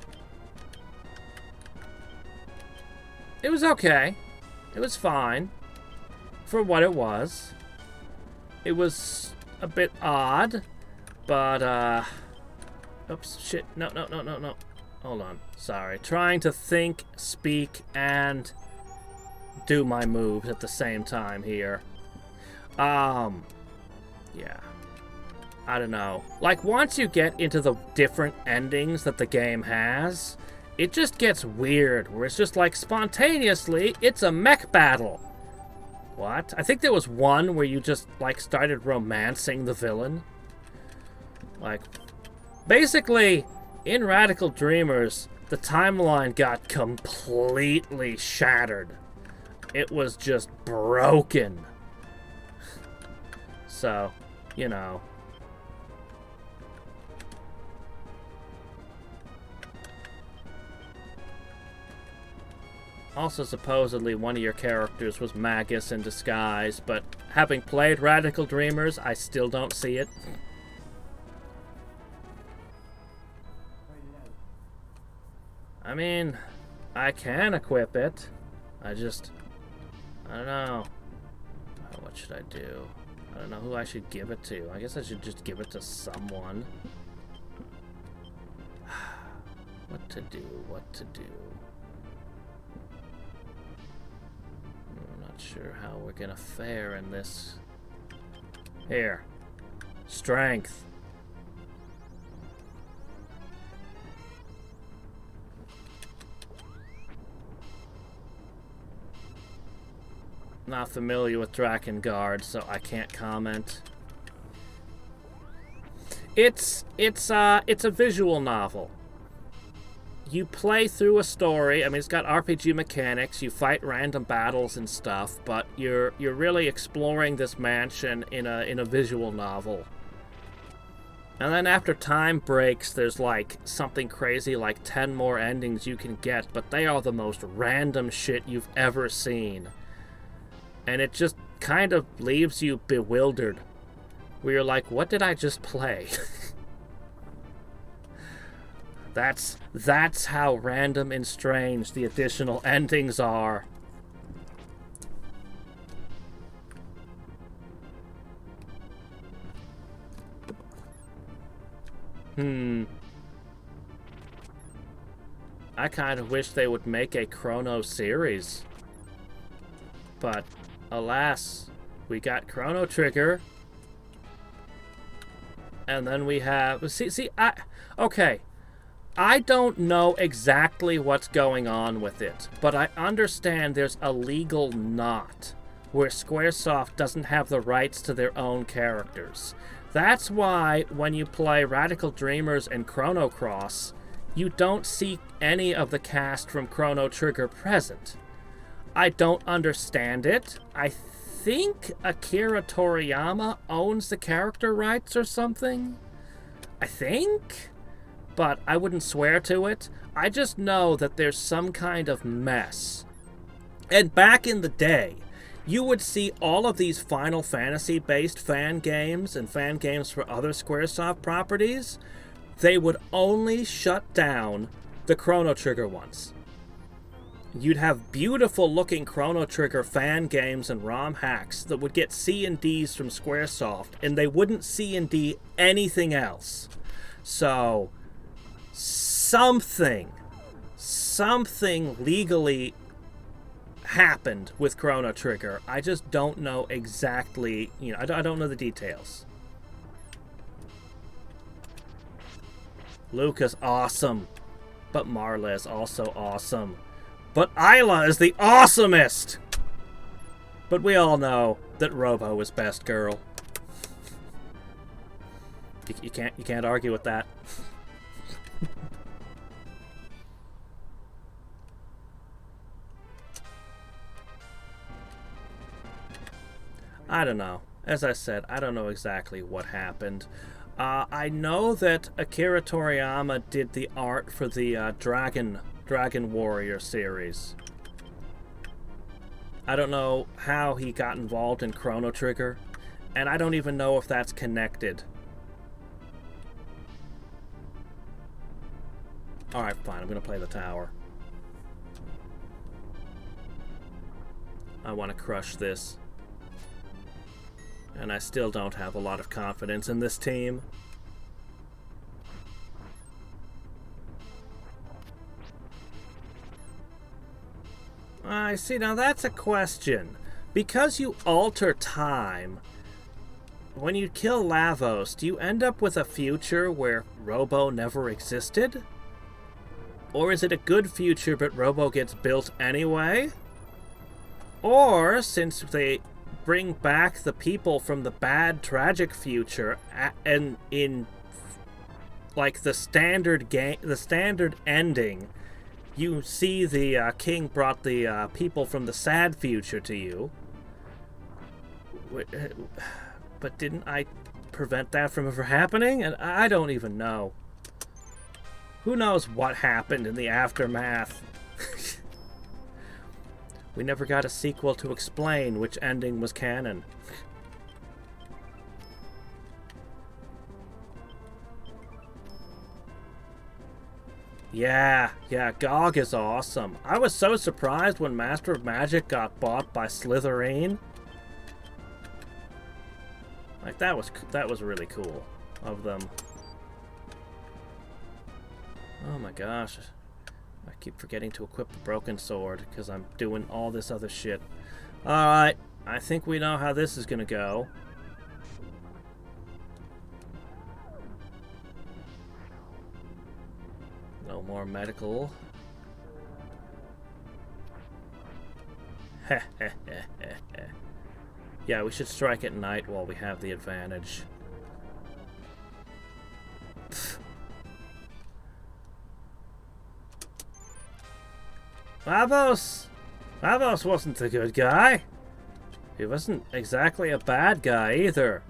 It was okay. It was fine. For what it was. It was a bit odd. But, oops, shit. No. Hold on. Sorry. Trying to think, speak, and do my moves at the same time here. Yeah. I don't know. Like, once you get into the different endings that the game has, it just gets weird, where it's just like, spontaneously, it's a mech battle. What? I think there was one where you just, like, started romancing the villain. Like, basically, in Radical Dreamers, the timeline got completely shattered. It was just broken. So, you know. Also, supposedly, one of your characters was Magus in disguise, but having played Radical Dreamers, I still don't see it. I mean, I can equip it. I don't know. What should I do? I don't know who I should give it to. I guess I should just give it to someone. What to do? What to do? I'm not sure how we're gonna fare in this. Here. Strength. Not familiar with Drakengard, so I can't comment. It's a visual novel. You play through a story. I mean, it's got RPG mechanics. You fight random battles and stuff, but you're really exploring this mansion in a visual novel. And then after time breaks, there's like something crazy like 10 more endings you can get, but they are the most random shit you've ever seen. And it just kind of leaves you bewildered. Where you're like, what did I just play? That's how random and strange the additional endings are. I kind of wish they would make a Chrono series. But alas, we got Chrono Trigger. And then we have... Okay. I don't know exactly what's going on with it, but I understand there's a legal knot where Squaresoft doesn't have the rights to their own characters. That's why when you play Radical Dreamers and Chrono Cross, you don't see any of the cast from Chrono Trigger present. I don't understand it. I think Akira Toriyama owns the character rights or something. I think? But I wouldn't swear to it. I just know that there's some kind of mess. And back in the day, you would see all of these Final Fantasy-based fan games and fan games for other Squaresoft properties. They would only shut down the Chrono Trigger ones. You'd have beautiful-looking Chrono Trigger fan games and ROM hacks that would get C and Ds from Squaresoft, and they wouldn't C and D anything else. So... something legally happened with Chrono Trigger. I just don't know exactly, I don't know the details. Luca's awesome, but Marla is also awesome. But Isla is the awesomest! But we all know that Robo is best girl. You can't argue with that. I don't know. As I said, I don't know exactly what happened. I know that Akira Toriyama did the art for the Dragon Warrior series. I don't know how he got involved in Chrono Trigger, and I don't even know if that's connected. Alright, fine, I'm gonna play the tower. I want to crush this. And I still don't have a lot of confidence in this team. I see, now that's a question. Because you alter time, when you kill Lavos, do you end up with a future where Robo never existed? Or is it a good future but Robo gets built anyway? Or, since they bring back the people from the bad tragic future and in like the standard game, the standard ending, you see the king brought the people from the sad future to you. But didn't I prevent that from ever happening? And I don't even know. Who knows what happened in the aftermath? We never got a sequel to explain which ending was canon. Yeah, GOG is awesome. I was so surprised when Master of Magic got bought by Slytherin. Like, that was really cool of them. Oh my gosh. I keep forgetting to equip the broken sword because I'm doing all this other shit. Alright, I think we know how this is gonna go. No more medical. Yeah, we should strike at night while we have the advantage. Lavos wasn't a good guy. He wasn't exactly a bad guy either.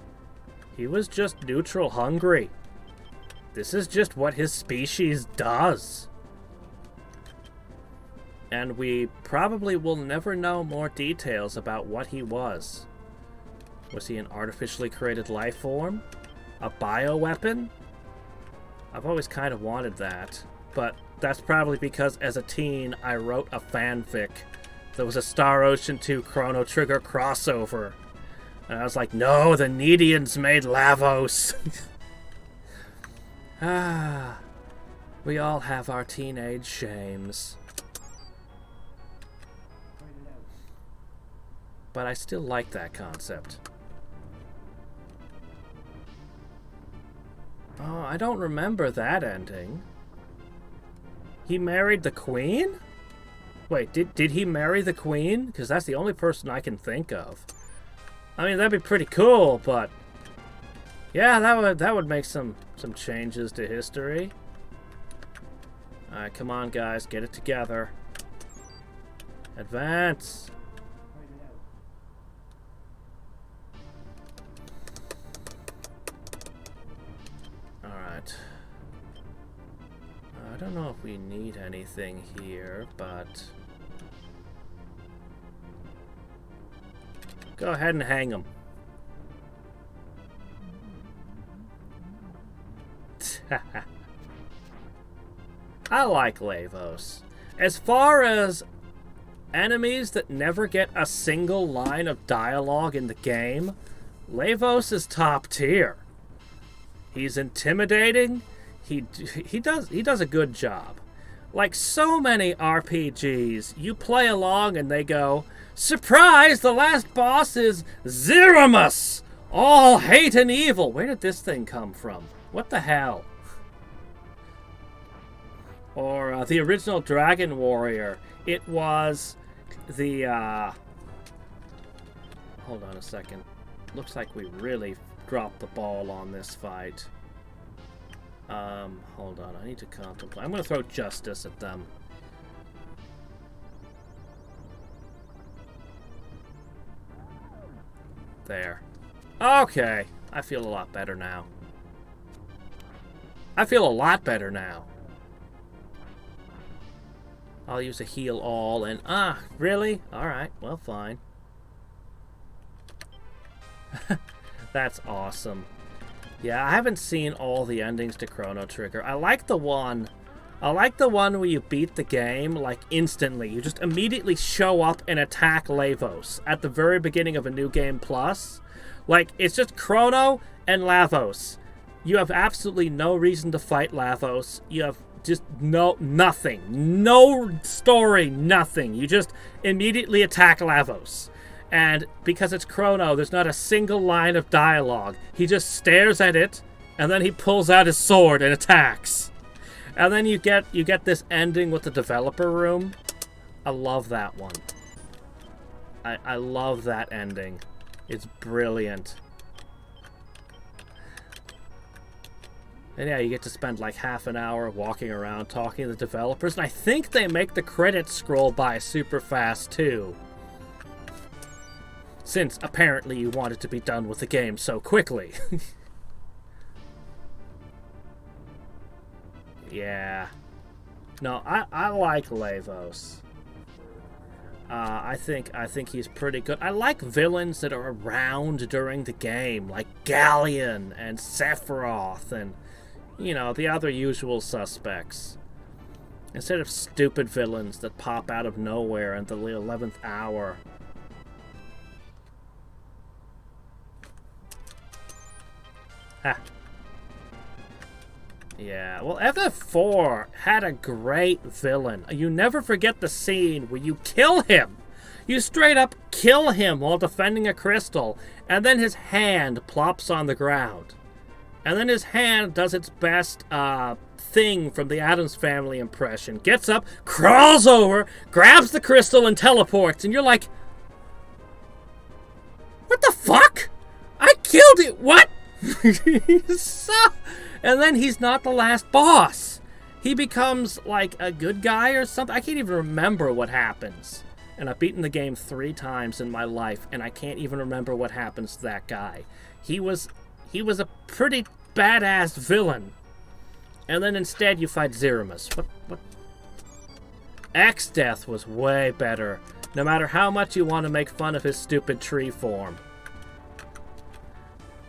He was just neutral hungry. This is just what his species does. And we probably will never know more details about what he was. Was he an artificially created life form? A bioweapon? I've always kind of wanted that, but that's probably because as a teen I wrote a fanfic. There was a Star Ocean 2 Chrono Trigger crossover. And I was like, no, the Nedians made Lavos. We all have our teenage shames. But I still like that concept. Oh, I don't remember that ending. He married the queen? Wait, did he marry the queen? Because that's the only person I can think of. I mean, that'd be pretty cool, but yeah, that would make some changes to history. All right, come on, guys, get it together. Advance. All right. I don't know if we need anything here, but go ahead and hang them. I like Lavos. As far as enemies that never get a single line of dialogue in the game, Lavos is top tier. He's intimidating. He does a good job. Like so many RPGs, you play along and they go, surprise, the last boss is Zeramus! All hate and evil. Where did this thing come from? What the hell? Or the original Dragon Warrior. It was the, hold on a second. Looks like we really dropped the ball on this fight. Hold on, I need to contemplate. I'm going to throw justice at them. There. Okay, I feel a lot better now. I'll use a heal all and... really? Alright, well, fine. That's awesome. Yeah, I haven't seen all the endings to Chrono Trigger. I like the one where you beat the game, like, instantly. You just immediately show up and attack Lavos at the very beginning of a New Game Plus. Like, it's just Chrono and Lavos. You have absolutely no reason to fight Lavos. You have just nothing. No story, nothing. You just immediately attack Lavos. And because it's Chrono, there's not a single line of dialogue. He just stares at it, and then he pulls out his sword and attacks. And then you get this ending with the developer room. I love that one. I love that ending. It's brilliant. And yeah, you get to spend like half an hour walking around talking to the developers. And I think they make the credits scroll by super fast too. Since apparently you wanted to be done with the game so quickly. Yeah. No, I like Lavos. I think he's pretty good. I like villains that are around during the game, like Galleon and Sephiroth and, you know, the other usual suspects. Instead of stupid villains that pop out of nowhere at the 11th hour. Ha. Yeah, well, FF4 had a great villain. You never forget the scene where you kill him. You straight up kill him while defending a crystal, and then his hand plops on the ground. And then his hand does its best thing from the Addams Family impression. Gets up, crawls over, grabs the crystal, and teleports. And you're like, what the fuck? I killed it. What? And then he's not the last boss. He becomes like a good guy or something. I can't even remember what happens. And I've beaten the game 3 times in my life, and I can't even remember what happens to that guy. He was a pretty badass villain. And then instead you fight Zeramus. What? X-Death was way better, no matter how much you want to make fun of his stupid tree form.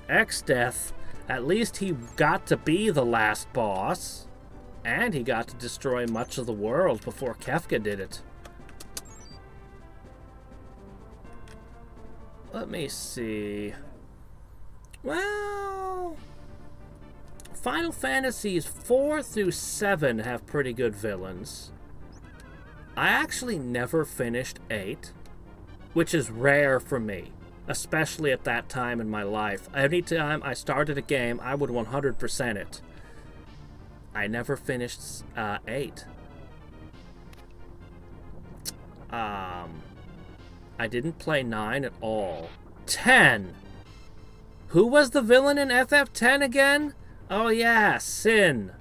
X-Death, at least he got to be the last boss, and he got to destroy much of the world before Kefka did it. Let me see. Well, Final Fantasies 4 through 7 have pretty good villains. I actually never finished 8, which is rare for me, especially at that time in my life. Anytime I started a game, I would 100% it. I never finished 8. I didn't play 9 at all. 10! Who was the villain in FF10 again? Oh yeah, Sin.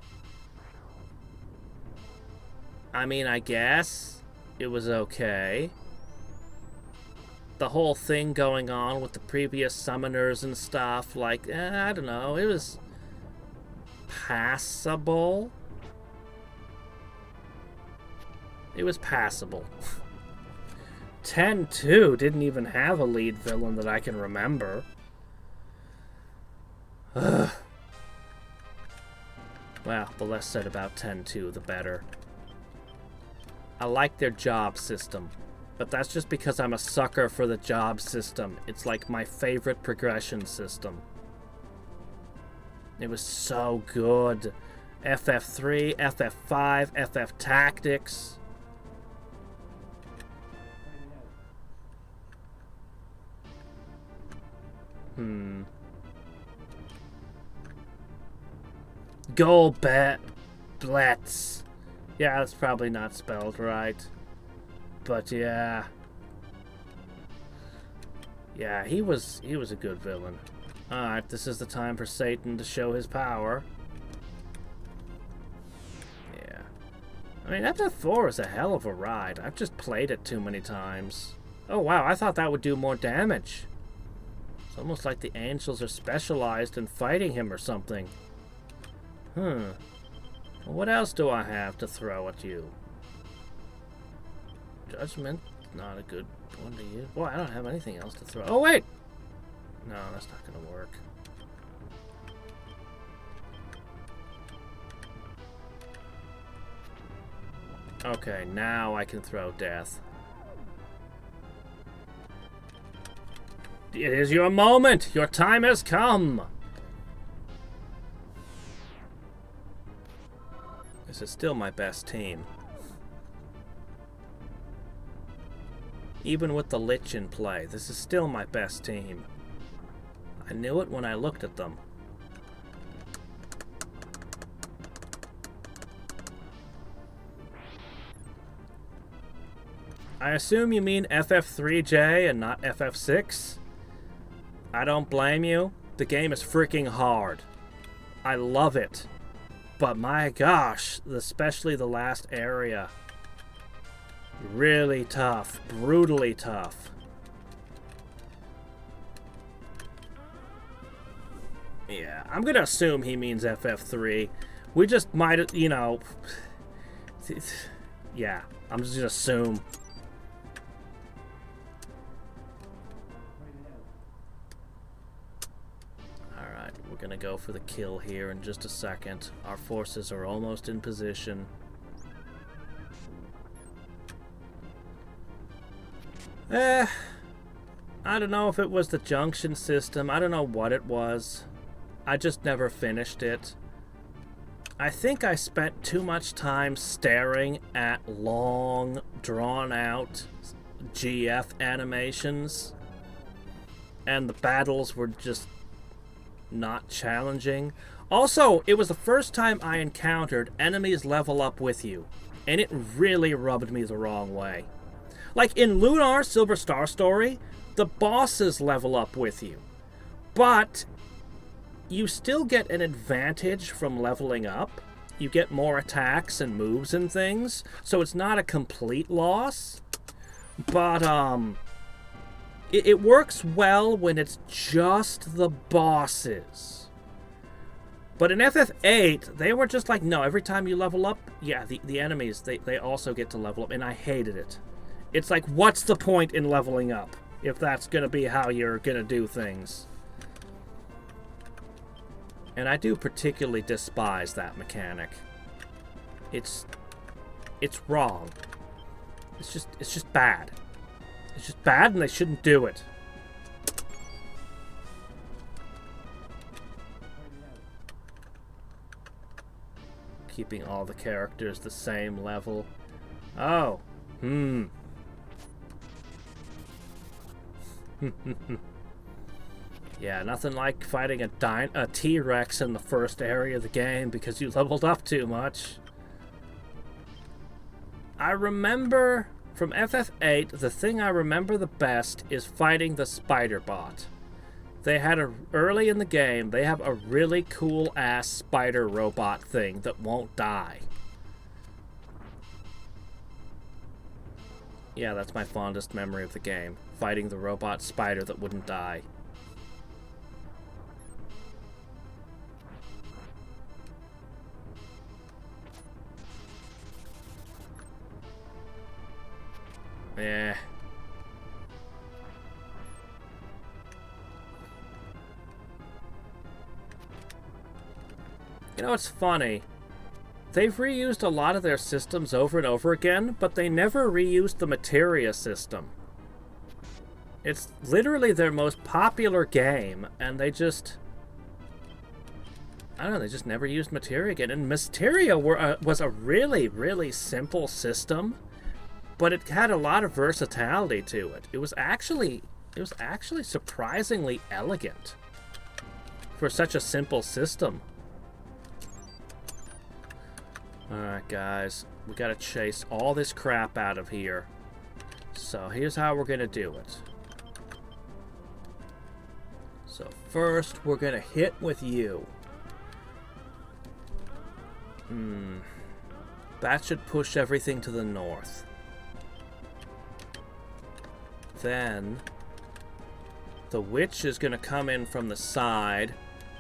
I mean, I guess it was okay. The whole thing going on with the previous summoners and stuff, like, I don't know, it was passable. It was passable. 10-2 didn't even have a lead villain that I can remember. Ugh. Well, the less said about 10-2, the better. I like their job system, but that's just because I'm a sucker for the job system. It's like my favorite progression system. It was so good. FF3, FF5, FF Tactics. Blitz. Yeah, that's probably not spelled right. But yeah. Yeah, he was a good villain. Alright, this is the time for Satan to show his power. Yeah. I mean, FF4 is a hell of a ride. I've just played it too many times. Oh wow, I thought that would do more damage. It's almost like the angels are specialized in fighting him or something. Well, what else do I have to throw at you? Judgment? Not a good one to use. Well, I don't have anything else to throw. Oh, wait! No, that's not going to work. Okay, now I can throw death. It is your moment! Your time has come! This is still my best team. Even with the Lich in play, this is still my best team. I knew it when I looked at them. I assume you mean FF3J and not FF6? I don't blame you. The game is freaking hard. I love it. But my gosh, especially the last area. Really tough. Brutally tough. Yeah, I'm gonna assume he means FF3. We just might, you know... Yeah, I'm just gonna assume. We're gonna go for the kill here in just a second. Our forces are almost in position. I don't know if it was the junction system. I don't know what it was. I just never finished it. I think I spent too much time staring at long, drawn-out GF animations. And the battles were just not challenging. Also, it was the first time I encountered enemies level up with you. And it really rubbed me the wrong way. Like in Lunar Silver Star Story, the bosses level up with you. But you still get an advantage from leveling up. You get more attacks and moves and things. So it's not a complete loss. But, it works well when it's just the bosses. But in FF8, they were just like, no, every time you level up, yeah, the enemies, they also get to level up, and I hated it. It's like, what's the point in leveling up if that's going to be how you're going to do things? And I do particularly despise that mechanic. It's wrong. It's just bad. It's just bad, and they shouldn't do it. Keeping all the characters the same level. Oh. Yeah, nothing like fighting a T-Rex in the first area of the game because you leveled up too much. I remember from FF8, the thing I remember the best is fighting the spider bot. They had early in the game, they have a really cool ass spider robot thing that won't die. Yeah, that's my fondest memory of the game. Fighting the robot spider that wouldn't die. Yeah. You know, it's funny. They've reused a lot of their systems over and over again, but they never reused the materia system. It's literally their most popular game, and they just... I don't know, they just never used materia again. And materia was a really, really simple system, but it had a lot of versatility to it. It was actually surprisingly elegant for such a simple system. Alright, guys. We gotta chase all this crap out of here. So here's how we're gonna do it. So first, we're gonna hit with you. That should push everything to the north. Then the witch is gonna come in from the side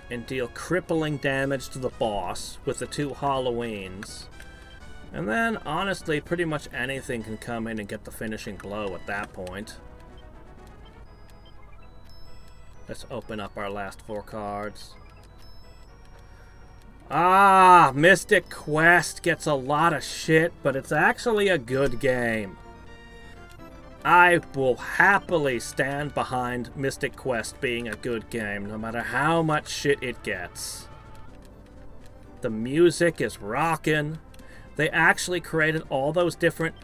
and deal crippling damage to the boss with the two Halloweens. And then, honestly, pretty much anything can come in and get the finishing blow at that point. Let's open up our last 4 cards. Ah, Mystic Quest gets a lot of shit, but it's actually a good game. I will happily stand behind Mystic Quest being a good game, no matter how much shit it gets. The music is rockin'. They actually created all those different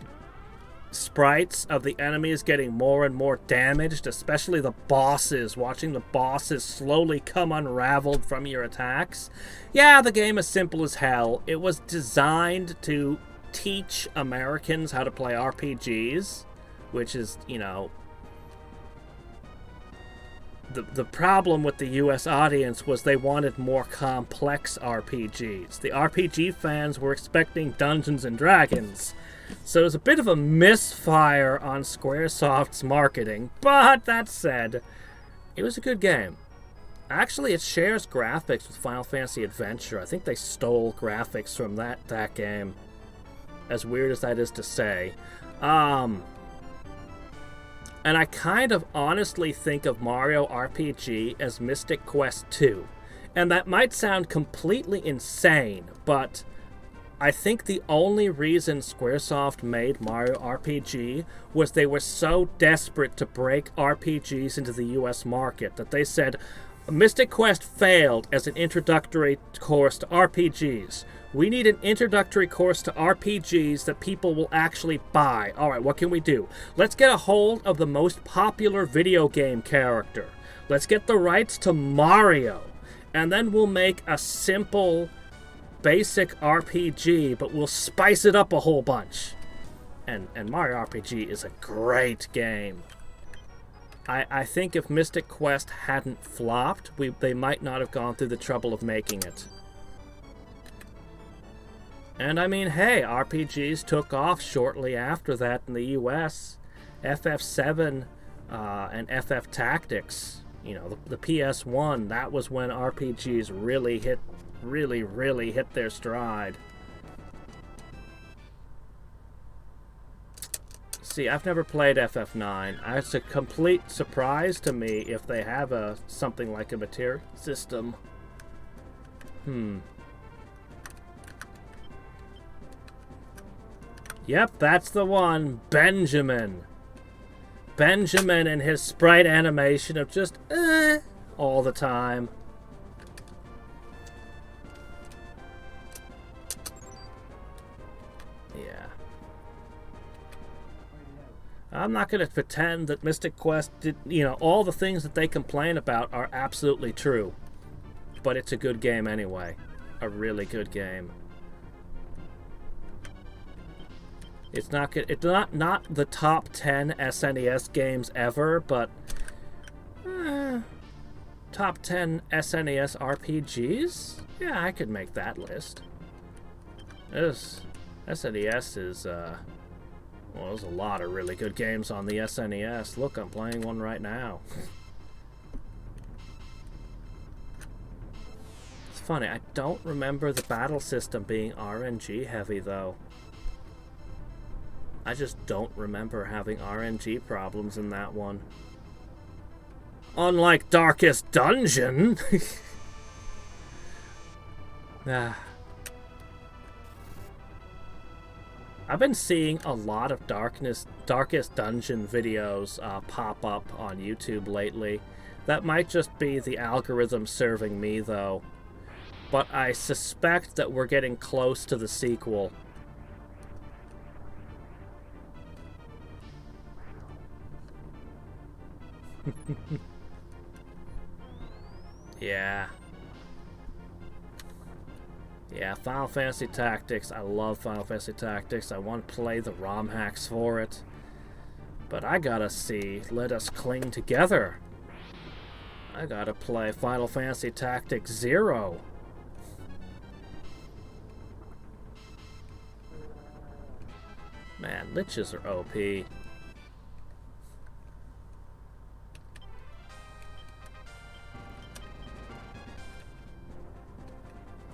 sprites of the enemies getting more and more damaged, especially the bosses, watching the bosses slowly come unraveled from your attacks. Yeah, the game is simple as hell. It was designed to teach Americans how to play RPGs. Which is, you know, the problem with the US audience was they wanted more complex RPGs. The RPG fans were expecting Dungeons and Dragons. So it was a bit of a misfire on Squaresoft's marketing. But that said, it was a good game. Actually, it shares graphics with Final Fantasy Adventure. I think they stole graphics from that game. As weird as that is to say. And I kind of honestly think of Mario RPG as Mystic Quest 2. And that might sound completely insane, but I think the only reason Squaresoft made Mario RPG was they were so desperate to break RPGs into the US market that they said, Mystic Quest failed as an introductory course to RPGs. We need an introductory course to RPGs that people will actually buy. Alright, what can we do? Let's get a hold of the most popular video game character. Let's get the rights to Mario. And then we'll make a simple, basic RPG, but we'll spice it up a whole bunch. And Mario RPG is a great game. I think if Mystic Quest hadn't flopped, they might not have gone through the trouble of making it. And I mean, hey, RPGs took off shortly after that in the US. FF7 and FF Tactics, you know, the PS1, that was when RPGs really hit their stride. See, I've never played FF9. It's a complete surprise to me if they have something like a material system. Yep, that's the one. Benjamin. Benjamin and his sprite animation of just all the time. I'm not going to pretend that Mystic Quest did, you know, all the things that they complain about are absolutely true. But it's a good game anyway. A really good game. It's not good. It's not the top 10 SNES games ever, but top 10 SNES RPGs? Yeah, I could make that list. SNES is well, there's a lot of really good games on the SNES. Look, I'm playing one right now. It's funny, I don't remember the battle system being RNG heavy, though. I just don't remember having RNG problems in that one. Unlike Darkest Dungeon! I've been seeing a lot of Darkest Dungeon videos pop up on YouTube lately. That might just be the algorithm serving me, though. But I suspect that we're getting close to the sequel. Yeah. Yeah, Final Fantasy Tactics. I love Final Fantasy Tactics. I want to play the ROM hacks for it. But I gotta see Let Us Cling Together. I gotta play Final Fantasy Tactics 0. Man, liches are OP.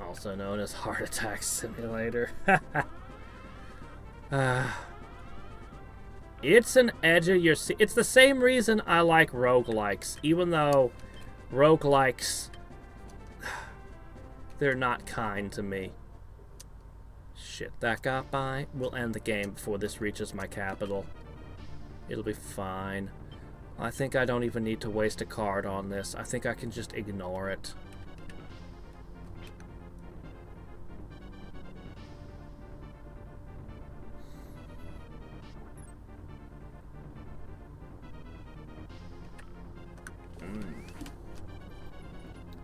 Also known as Heart Attack Simulator. It's an edge of your seat. It's the same reason I like roguelikes, even though roguelikes, they're not kind to me. Shit, that got by. We'll end the game before this reaches my capital. It'll be fine. I think I don't even need to waste a card on this. I think I can just ignore it.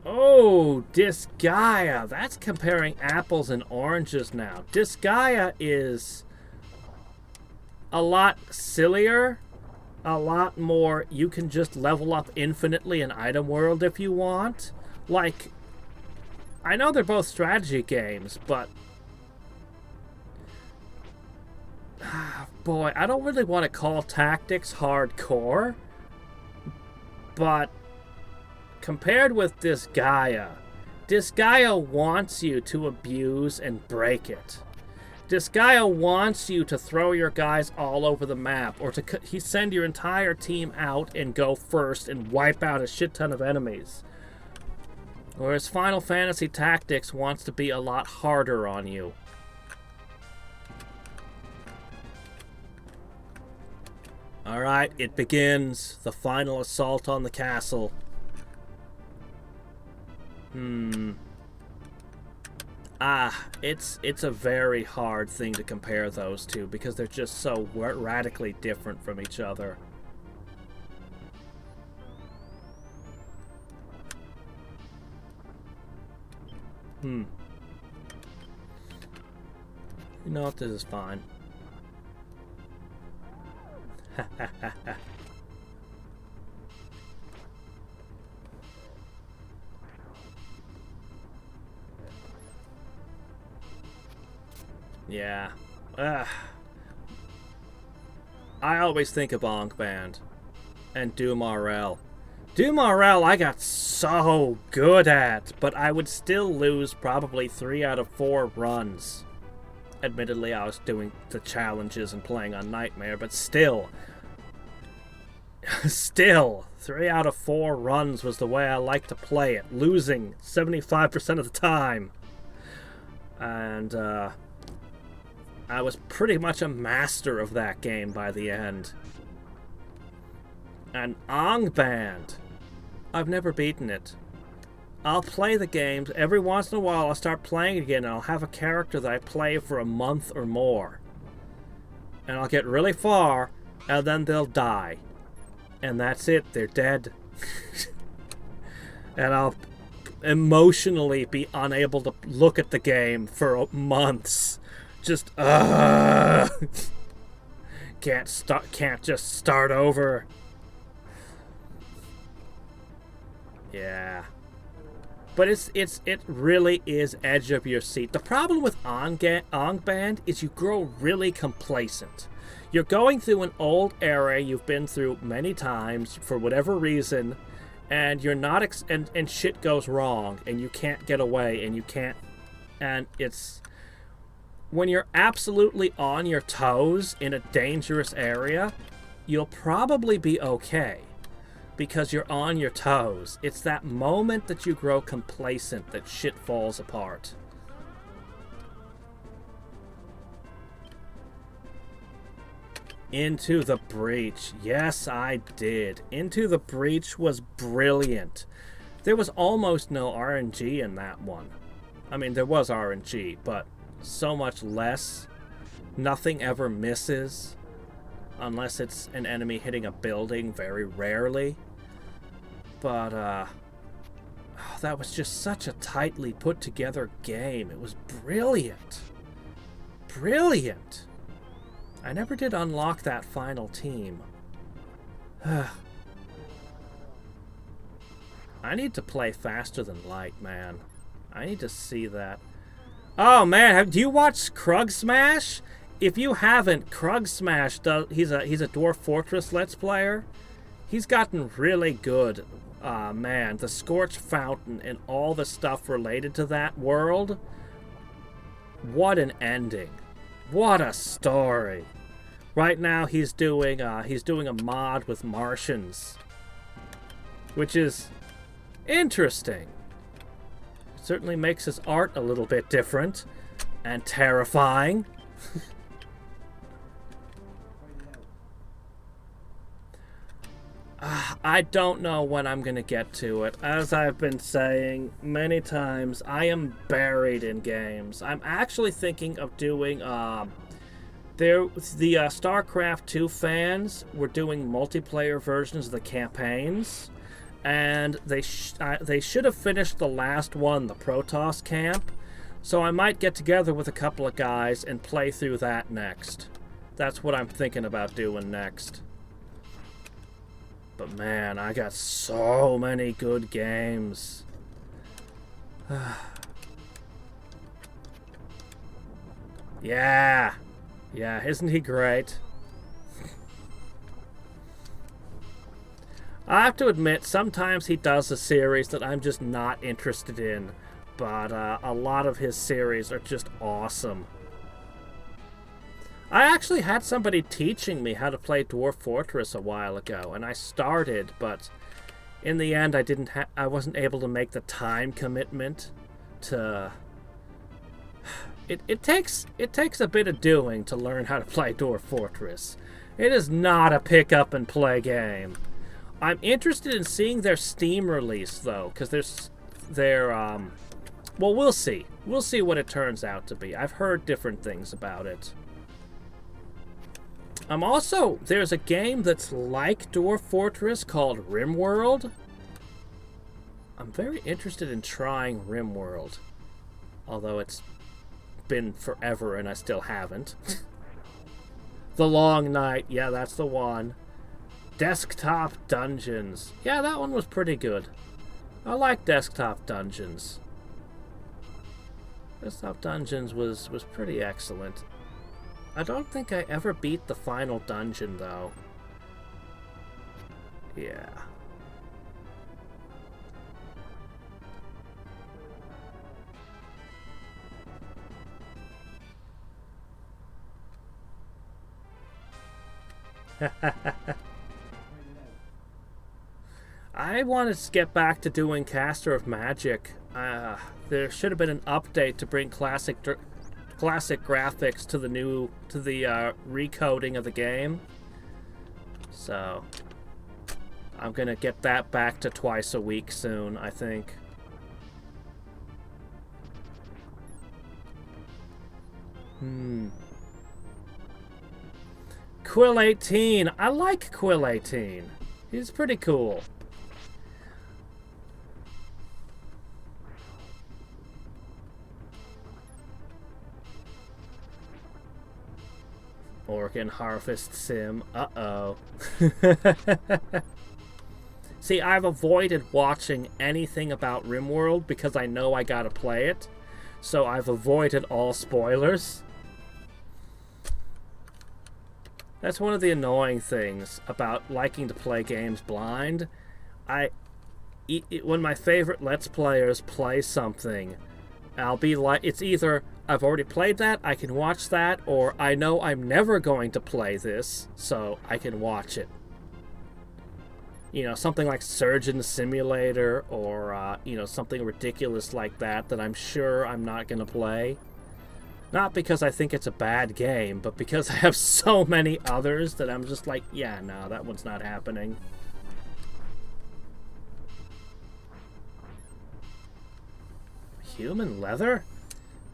Oh, Disgaea. That's comparing apples and oranges now. Disgaea is a lot sillier, a lot more, you can just level up infinitely in Item World if you want. Like, I know they're both strategy games, but boy, I don't really want to call Tactics hardcore, but compared with Disgaea, Disgaea wants you to abuse and break it. Disgaea wants you to throw your guys all over the map, or to send your entire team out and go first and wipe out a shit ton of enemies. Whereas Final Fantasy Tactics wants to be a lot harder on you. Alright, it begins. The final assault on the castle. It's a very hard thing to compare those two because they're just so radically different from each other. You know what? This is fine. Yeah. I always think of Ogre and Doom RL. Doom RL I got so good at, but I would still lose probably 3 out of 4 runs. Admittedly, I was doing the challenges and playing on Nightmare, but still. Still, 3 out of 4 runs was the way I like to play it, losing 75% of the time. And, I was pretty much a master of that game by the end. And Ogre, I've never beaten it. I'll play the games. Every once in a while I'll start playing again and I'll have a character that I play for a month or more. And I'll get really far and then they'll die. And that's it. They're dead. And I'll emotionally be unable to look at the game for months. Just can't just start over. Yeah. But it really is edge of your seat. The problem with Ogre is you grow really complacent. You're going through an old area you've been through many times for whatever reason, and you're not and shit goes wrong, and you can't get away, and you can't, and it's when you're absolutely on your toes in a dangerous area, you'll probably be okay. Because you're on your toes. It's that moment that you grow complacent that shit falls apart. Into the Breach. Yes, I did. Into the Breach was brilliant. There was almost no RNG in that one. I mean, there was RNG, but so much less. Nothing ever misses. Unless it's an enemy hitting a building, very rarely. But, that was just such a tightly put together game. It was brilliant. Brilliant. I never did unlock that final team. I need to play faster than light, man. I need to see that. Oh, man, do you watch Krug Smash? If you haven't, Krug Smash he's a Dwarf Fortress Let's Player. He's gotten really good. Man, the Scorch Fountain and all the stuff related to that world. What an ending. What a story. Right now he's doing a mod with Martians, which is interesting. It certainly makes his art a little bit different and terrifying. I don't know when I'm going to get to it. As I've been saying many times, I am buried in games. I'm actually thinking of doing... the StarCraft 2 fans were doing multiplayer versions of the campaigns. And they should have finished the last one, the Protoss camp. So I might get together with a couple of guys and play through that next. That's what I'm thinking about doing next. But man, I got so many good games. Yeah. Yeah, isn't he great? I have to admit, sometimes he does a series that I'm just not interested in. But a lot of his series are just awesome. I actually had somebody teaching me how to play Dwarf Fortress a while ago, and I started, but in the end I wasn't able to make the time commitment to... It takes a bit of doing to learn how to play Dwarf Fortress. It is not a pick up and play game. I'm interested in seeing their Steam release, though, because well, we'll see. We'll see what it turns out to be. I've heard different things about it. There's a game that's like Dwarf Fortress called RimWorld. I'm very interested in trying RimWorld, although it's been forever and I still haven't. The Long Night, yeah, that's the one. Desktop Dungeons. Yeah, that one was pretty good. I like Desktop Dungeons. Desktop Dungeons was pretty excellent. I don't think I ever beat the final dungeon, though. Yeah. I wanted to get back to doing Caster of Magic. There should have been an update to bring classic graphics to the recoding of the game. So I'm gonna get that back to twice a week soon, I think. Quill 18. I like Quill 18. He's pretty cool. Organ Harvest Sim. Uh-oh. See, I've avoided watching anything about RimWorld because I know I gotta play it. So I've avoided all spoilers. That's one of the annoying things about liking to play games blind. When my favorite Let's Players play something, I'll be like, it's either I've already played that, I can watch that, or I know I'm never going to play this, so I can watch it. You know, something like Surgeon Simulator, or, you know, something ridiculous like that I'm sure I'm not going to play. Not because I think it's a bad game, but because I have so many others that I'm just like, yeah, no, that one's not happening. Human leather?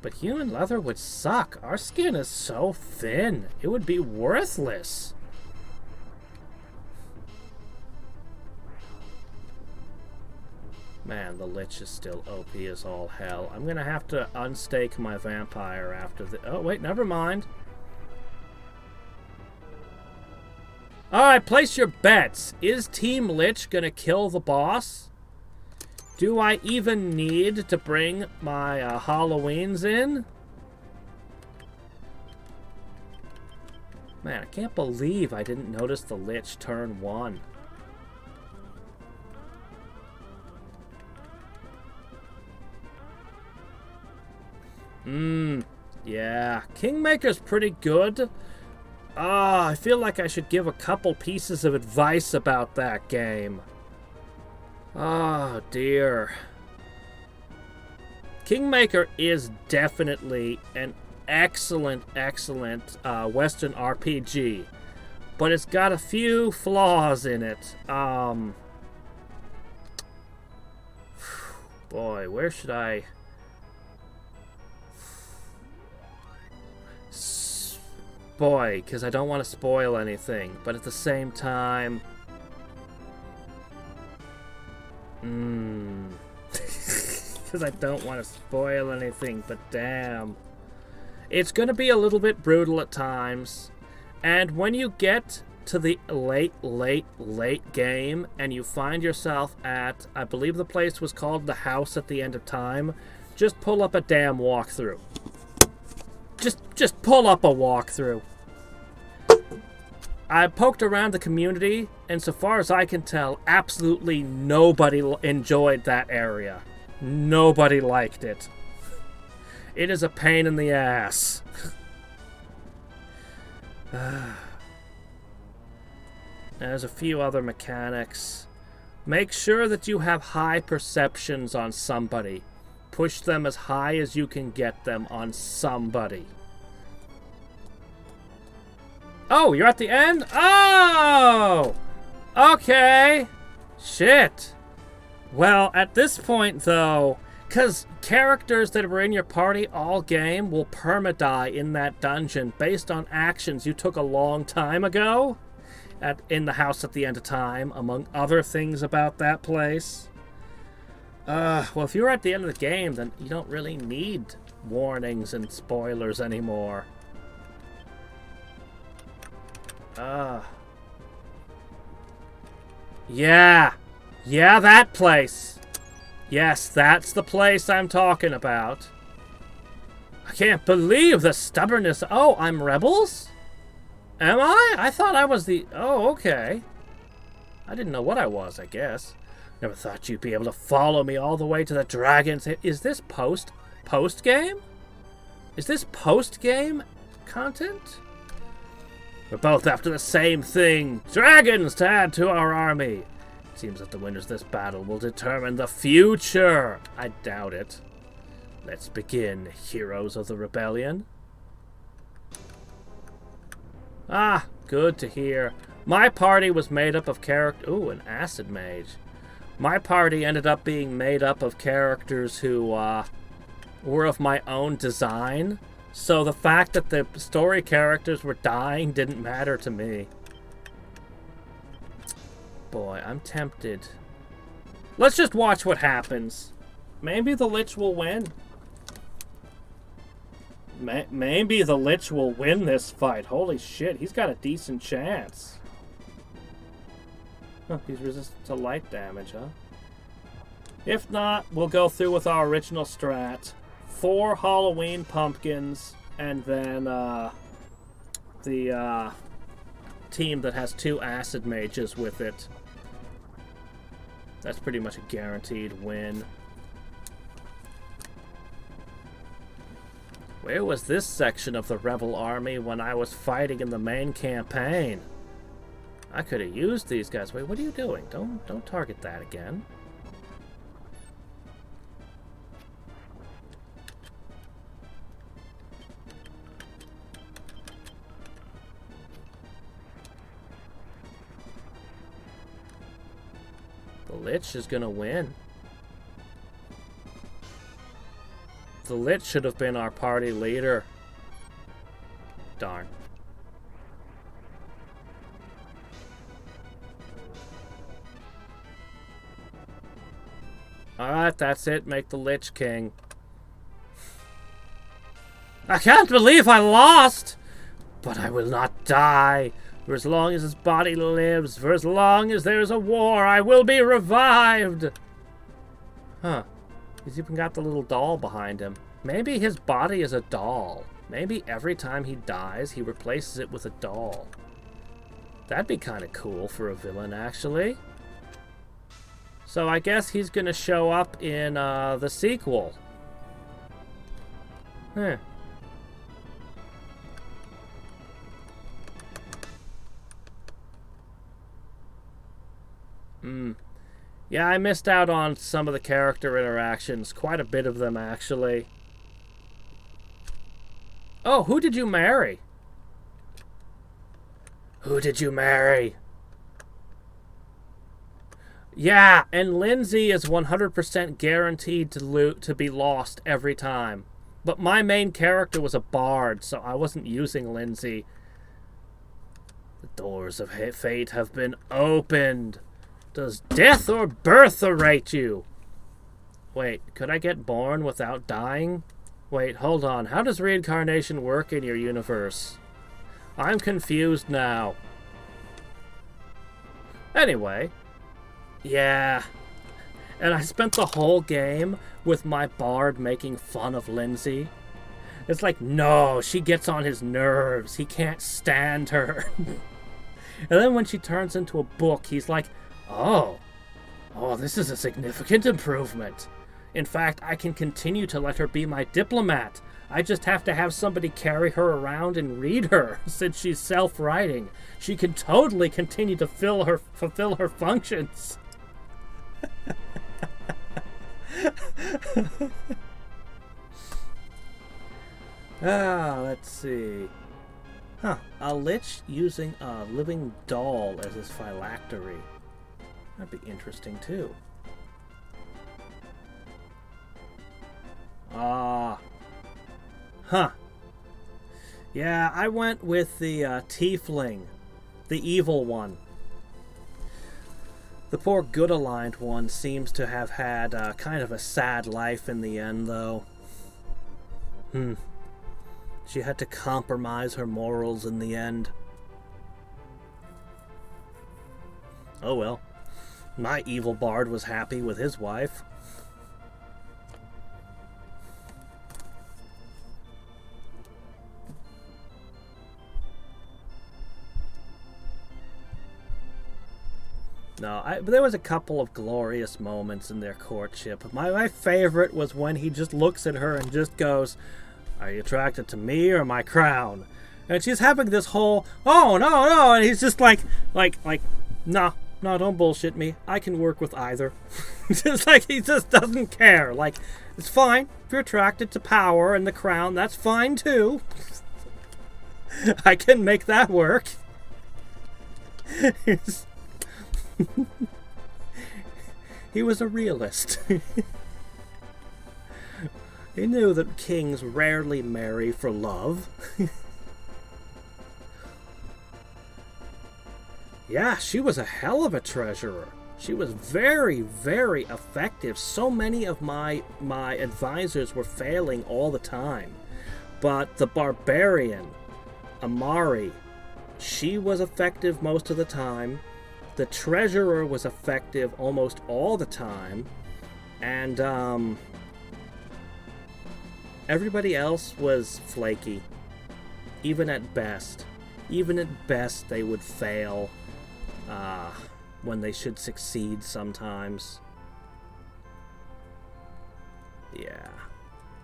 But human leather would suck. Our skin is so thin. It would be worthless. Man, the Lich is still OP as all hell. I'm gonna have to unstake my vampire after the... Oh, wait, never mind. Alright, place your bets. Is Team Lich gonna kill the boss? Do I even need to bring my Halloweens in? Man, I can't believe I didn't notice the Lich turn 1. Yeah. Kingmaker's pretty good. I feel like I should give a couple pieces of advice about that game. Oh, dear. Kingmaker is definitely an excellent Western RPG. But it's got a few flaws in it. Boy, where should I... Boy, because I don't want to spoil anything, but at the same time... Because I don't want to spoil anything, but damn. It's going to be a little bit brutal at times, and when you get to the late game, and you find yourself at, I believe the place was called the House at the End of Time, just pull up a damn walkthrough. Just pull up a walkthrough. I poked around the community, and so far as I can tell, absolutely nobody enjoyed that area. Nobody liked it. It is a pain in the ass. There's a few other mechanics. Make sure that you have high perceptions on somebody. Push them as high as you can get them on somebody. Oh, you're at the end? Oh! Okay. Shit. Well, at this point, though, because characters that were in your party all game will perma-die in that dungeon based on actions you took a long time ago in the house at the end of time, among other things about that place. Well, if you're at the end of the game, then you don't really need warnings and spoilers anymore. Yeah, that place. Yes, that's the place I'm talking about. I can't believe the stubbornness. Oh, I'm Rebels? Am I? I thought I was the... Oh, okay. I didn't know what I was, I guess. Never thought you'd be able to follow me all the way to the dragons. Is this post-game? Is this post-game content? We're both after the same thing. Dragons to add to our army. Seems that the winners of this battle will determine the future. I doubt it. Let's begin, heroes of the rebellion. Ah, good to hear. My party was made up of Ooh, an acid mage. My party ended up being made up of characters who were of my own design. So the fact that the story characters were dying didn't matter to me. Boy, I'm tempted. Let's just watch what happens. Maybe the Lich will win. Maybe the Lich will win this fight. Holy shit, he's got a decent chance. Huh, he's resistant to light damage, huh? If not, we'll go through with our original strat. 4 Halloween pumpkins, and then the team that has 2 acid mages with it. That's pretty much a guaranteed win. Where was this section of the rebel army when I was fighting in the main campaign? I could have used these guys. Wait, what are you doing? Don't target that again. The Lich is gonna win. The Lich should have been our party leader. Darn. Alright, that's it. Make the Lich king. I can't believe I lost! But I will not die. For as long as his body lives, for as long as there is a war, I will be revived! Huh. He's even got the little doll behind him. Maybe his body is a doll. Maybe every time he dies, he replaces it with a doll. That'd be kind of cool for a villain, actually. So I guess he's going to show up in the sequel. Huh. Yeah, I missed out on some of the character interactions. Quite a bit of them, actually. Oh, who did you marry? Who did you marry? Yeah, and Lindsay is 100% guaranteed to be lost every time. But my main character was a bard, so I wasn't using Lindsay. The doors of fate have been opened. Does death or birth await you? Wait, could I get born without dying? Wait, hold on. How does reincarnation work in your universe? I'm confused now. Anyway. Yeah. And I spent the whole game with my bard making fun of Lindsay. It's like, no, she gets on his nerves. He can't stand her. And then when she turns into a book, he's like, oh, this is a significant improvement. In fact, I can continue to let her be my diplomat. I just have to have somebody carry her around and read her. Since she's self-writing, she can totally continue to fulfill her functions. Let's see. Huh. A lich using a living doll as his phylactery. That'd be interesting, too. Huh. Yeah, I went with the tiefling. The evil one. The poor good-aligned one seems to have had kind of a sad life in the end, though. She had to compromise her morals in the end. Oh well. My evil bard was happy with his wife. No, but there was a couple of glorious moments in their courtship. My favorite was when he just looks at her and just goes, "Are you attracted to me or my crown?" And she's having this whole, "Oh, no," and he's just like, no, don't bullshit me. I can work with either. Just like he just doesn't care. Like, it's fine. If you're attracted to power and the crown, that's fine too. I can make that work. He was a realist. He knew that kings rarely marry for love. Yeah, she was a hell of a treasurer. She was very, very effective. So many of my advisors were failing all the time. But the barbarian, Amari, she was effective most of the time. The treasurer was effective almost all the time. And everybody else was flaky. Even at best. Even at best they would fail when they should succeed sometimes. Yeah.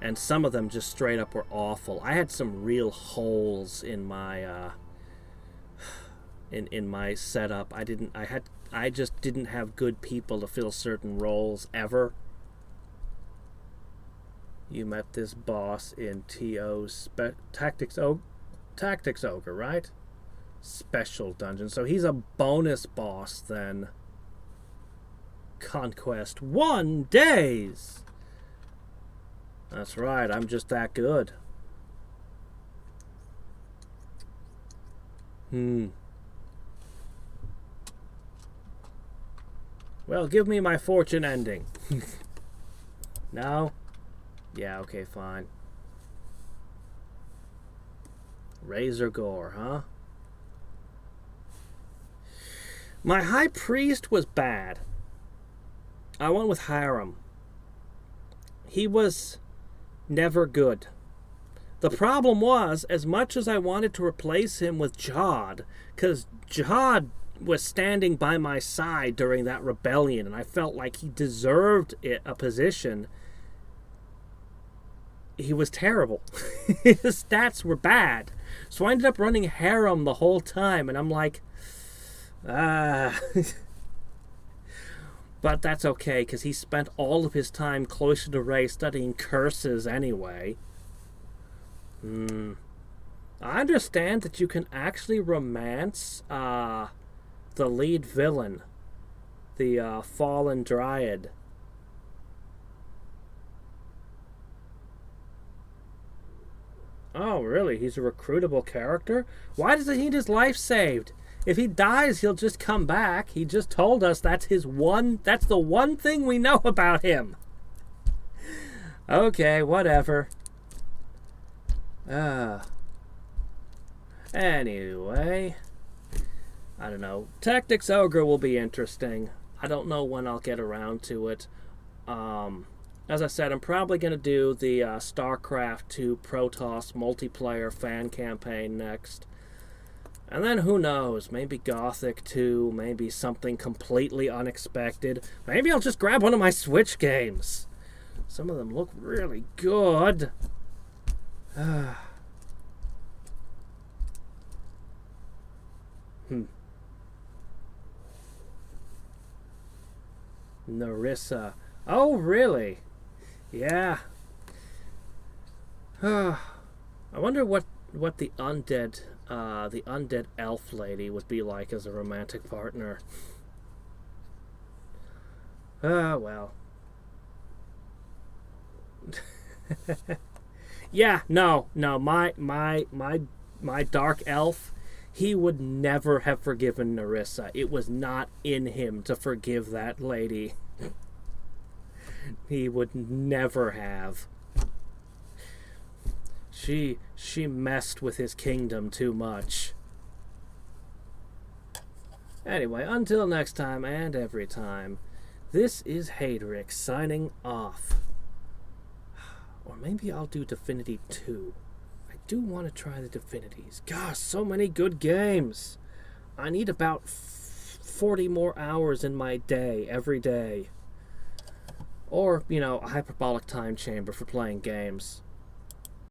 And some of them just straight up were awful. I had some real holes in my in my setup. I just didn't have good people to fill certain roles ever. You met this boss in TO's Tactics Ogre, right? Special dungeon. So he's a bonus boss then. Conquest 1 days. That's right, I'm just that good. Well, give me my fortune ending. No? Yeah, okay, fine. Razor Gore, huh? My High Priest was bad. I went with Hiram. He was never good. The problem was, as much as I wanted to replace him with Jod, because Jod was standing by my side during that rebellion, and I felt like he deserved a position, he was terrible. His stats were bad. So I ended up running Harem the whole time, and I'm like, But that's okay, because he spent all of his time closer to Ray studying curses anyway. I understand that you can actually romance the lead villain, the Fallen Dryad. Oh, really? He's a recruitable character? Why does he need his life saved? If he dies, he'll just come back. He just told us that's the one thing we know about him. Okay, whatever. Anyway, I don't know. Tactics Ogre will be interesting. I don't know when I'll get around to it. As I said, I'm probably going to do the StarCraft 2 Protoss multiplayer fan campaign next. And then who knows, maybe Gothic 2, maybe something completely unexpected. Maybe I'll just grab one of my Switch games. Some of them look really good. Narissa. Oh, really? Yeah. I wonder what the undead the undead elf lady would be like as a romantic partner. Ah, well. Yeah, no, my dark elf, he would never have forgiven Nerissa. It was not in him to forgive that lady. He would never have. She messed with his kingdom too much. Anyway, until next time and every time, this is Hadriex signing off. Or maybe I'll do Divinity 2. I do want to try the Divinities. Gosh, so many good games. I need about 40 more hours in my day, every day. Or, you know, a hyperbolic time chamber for playing games.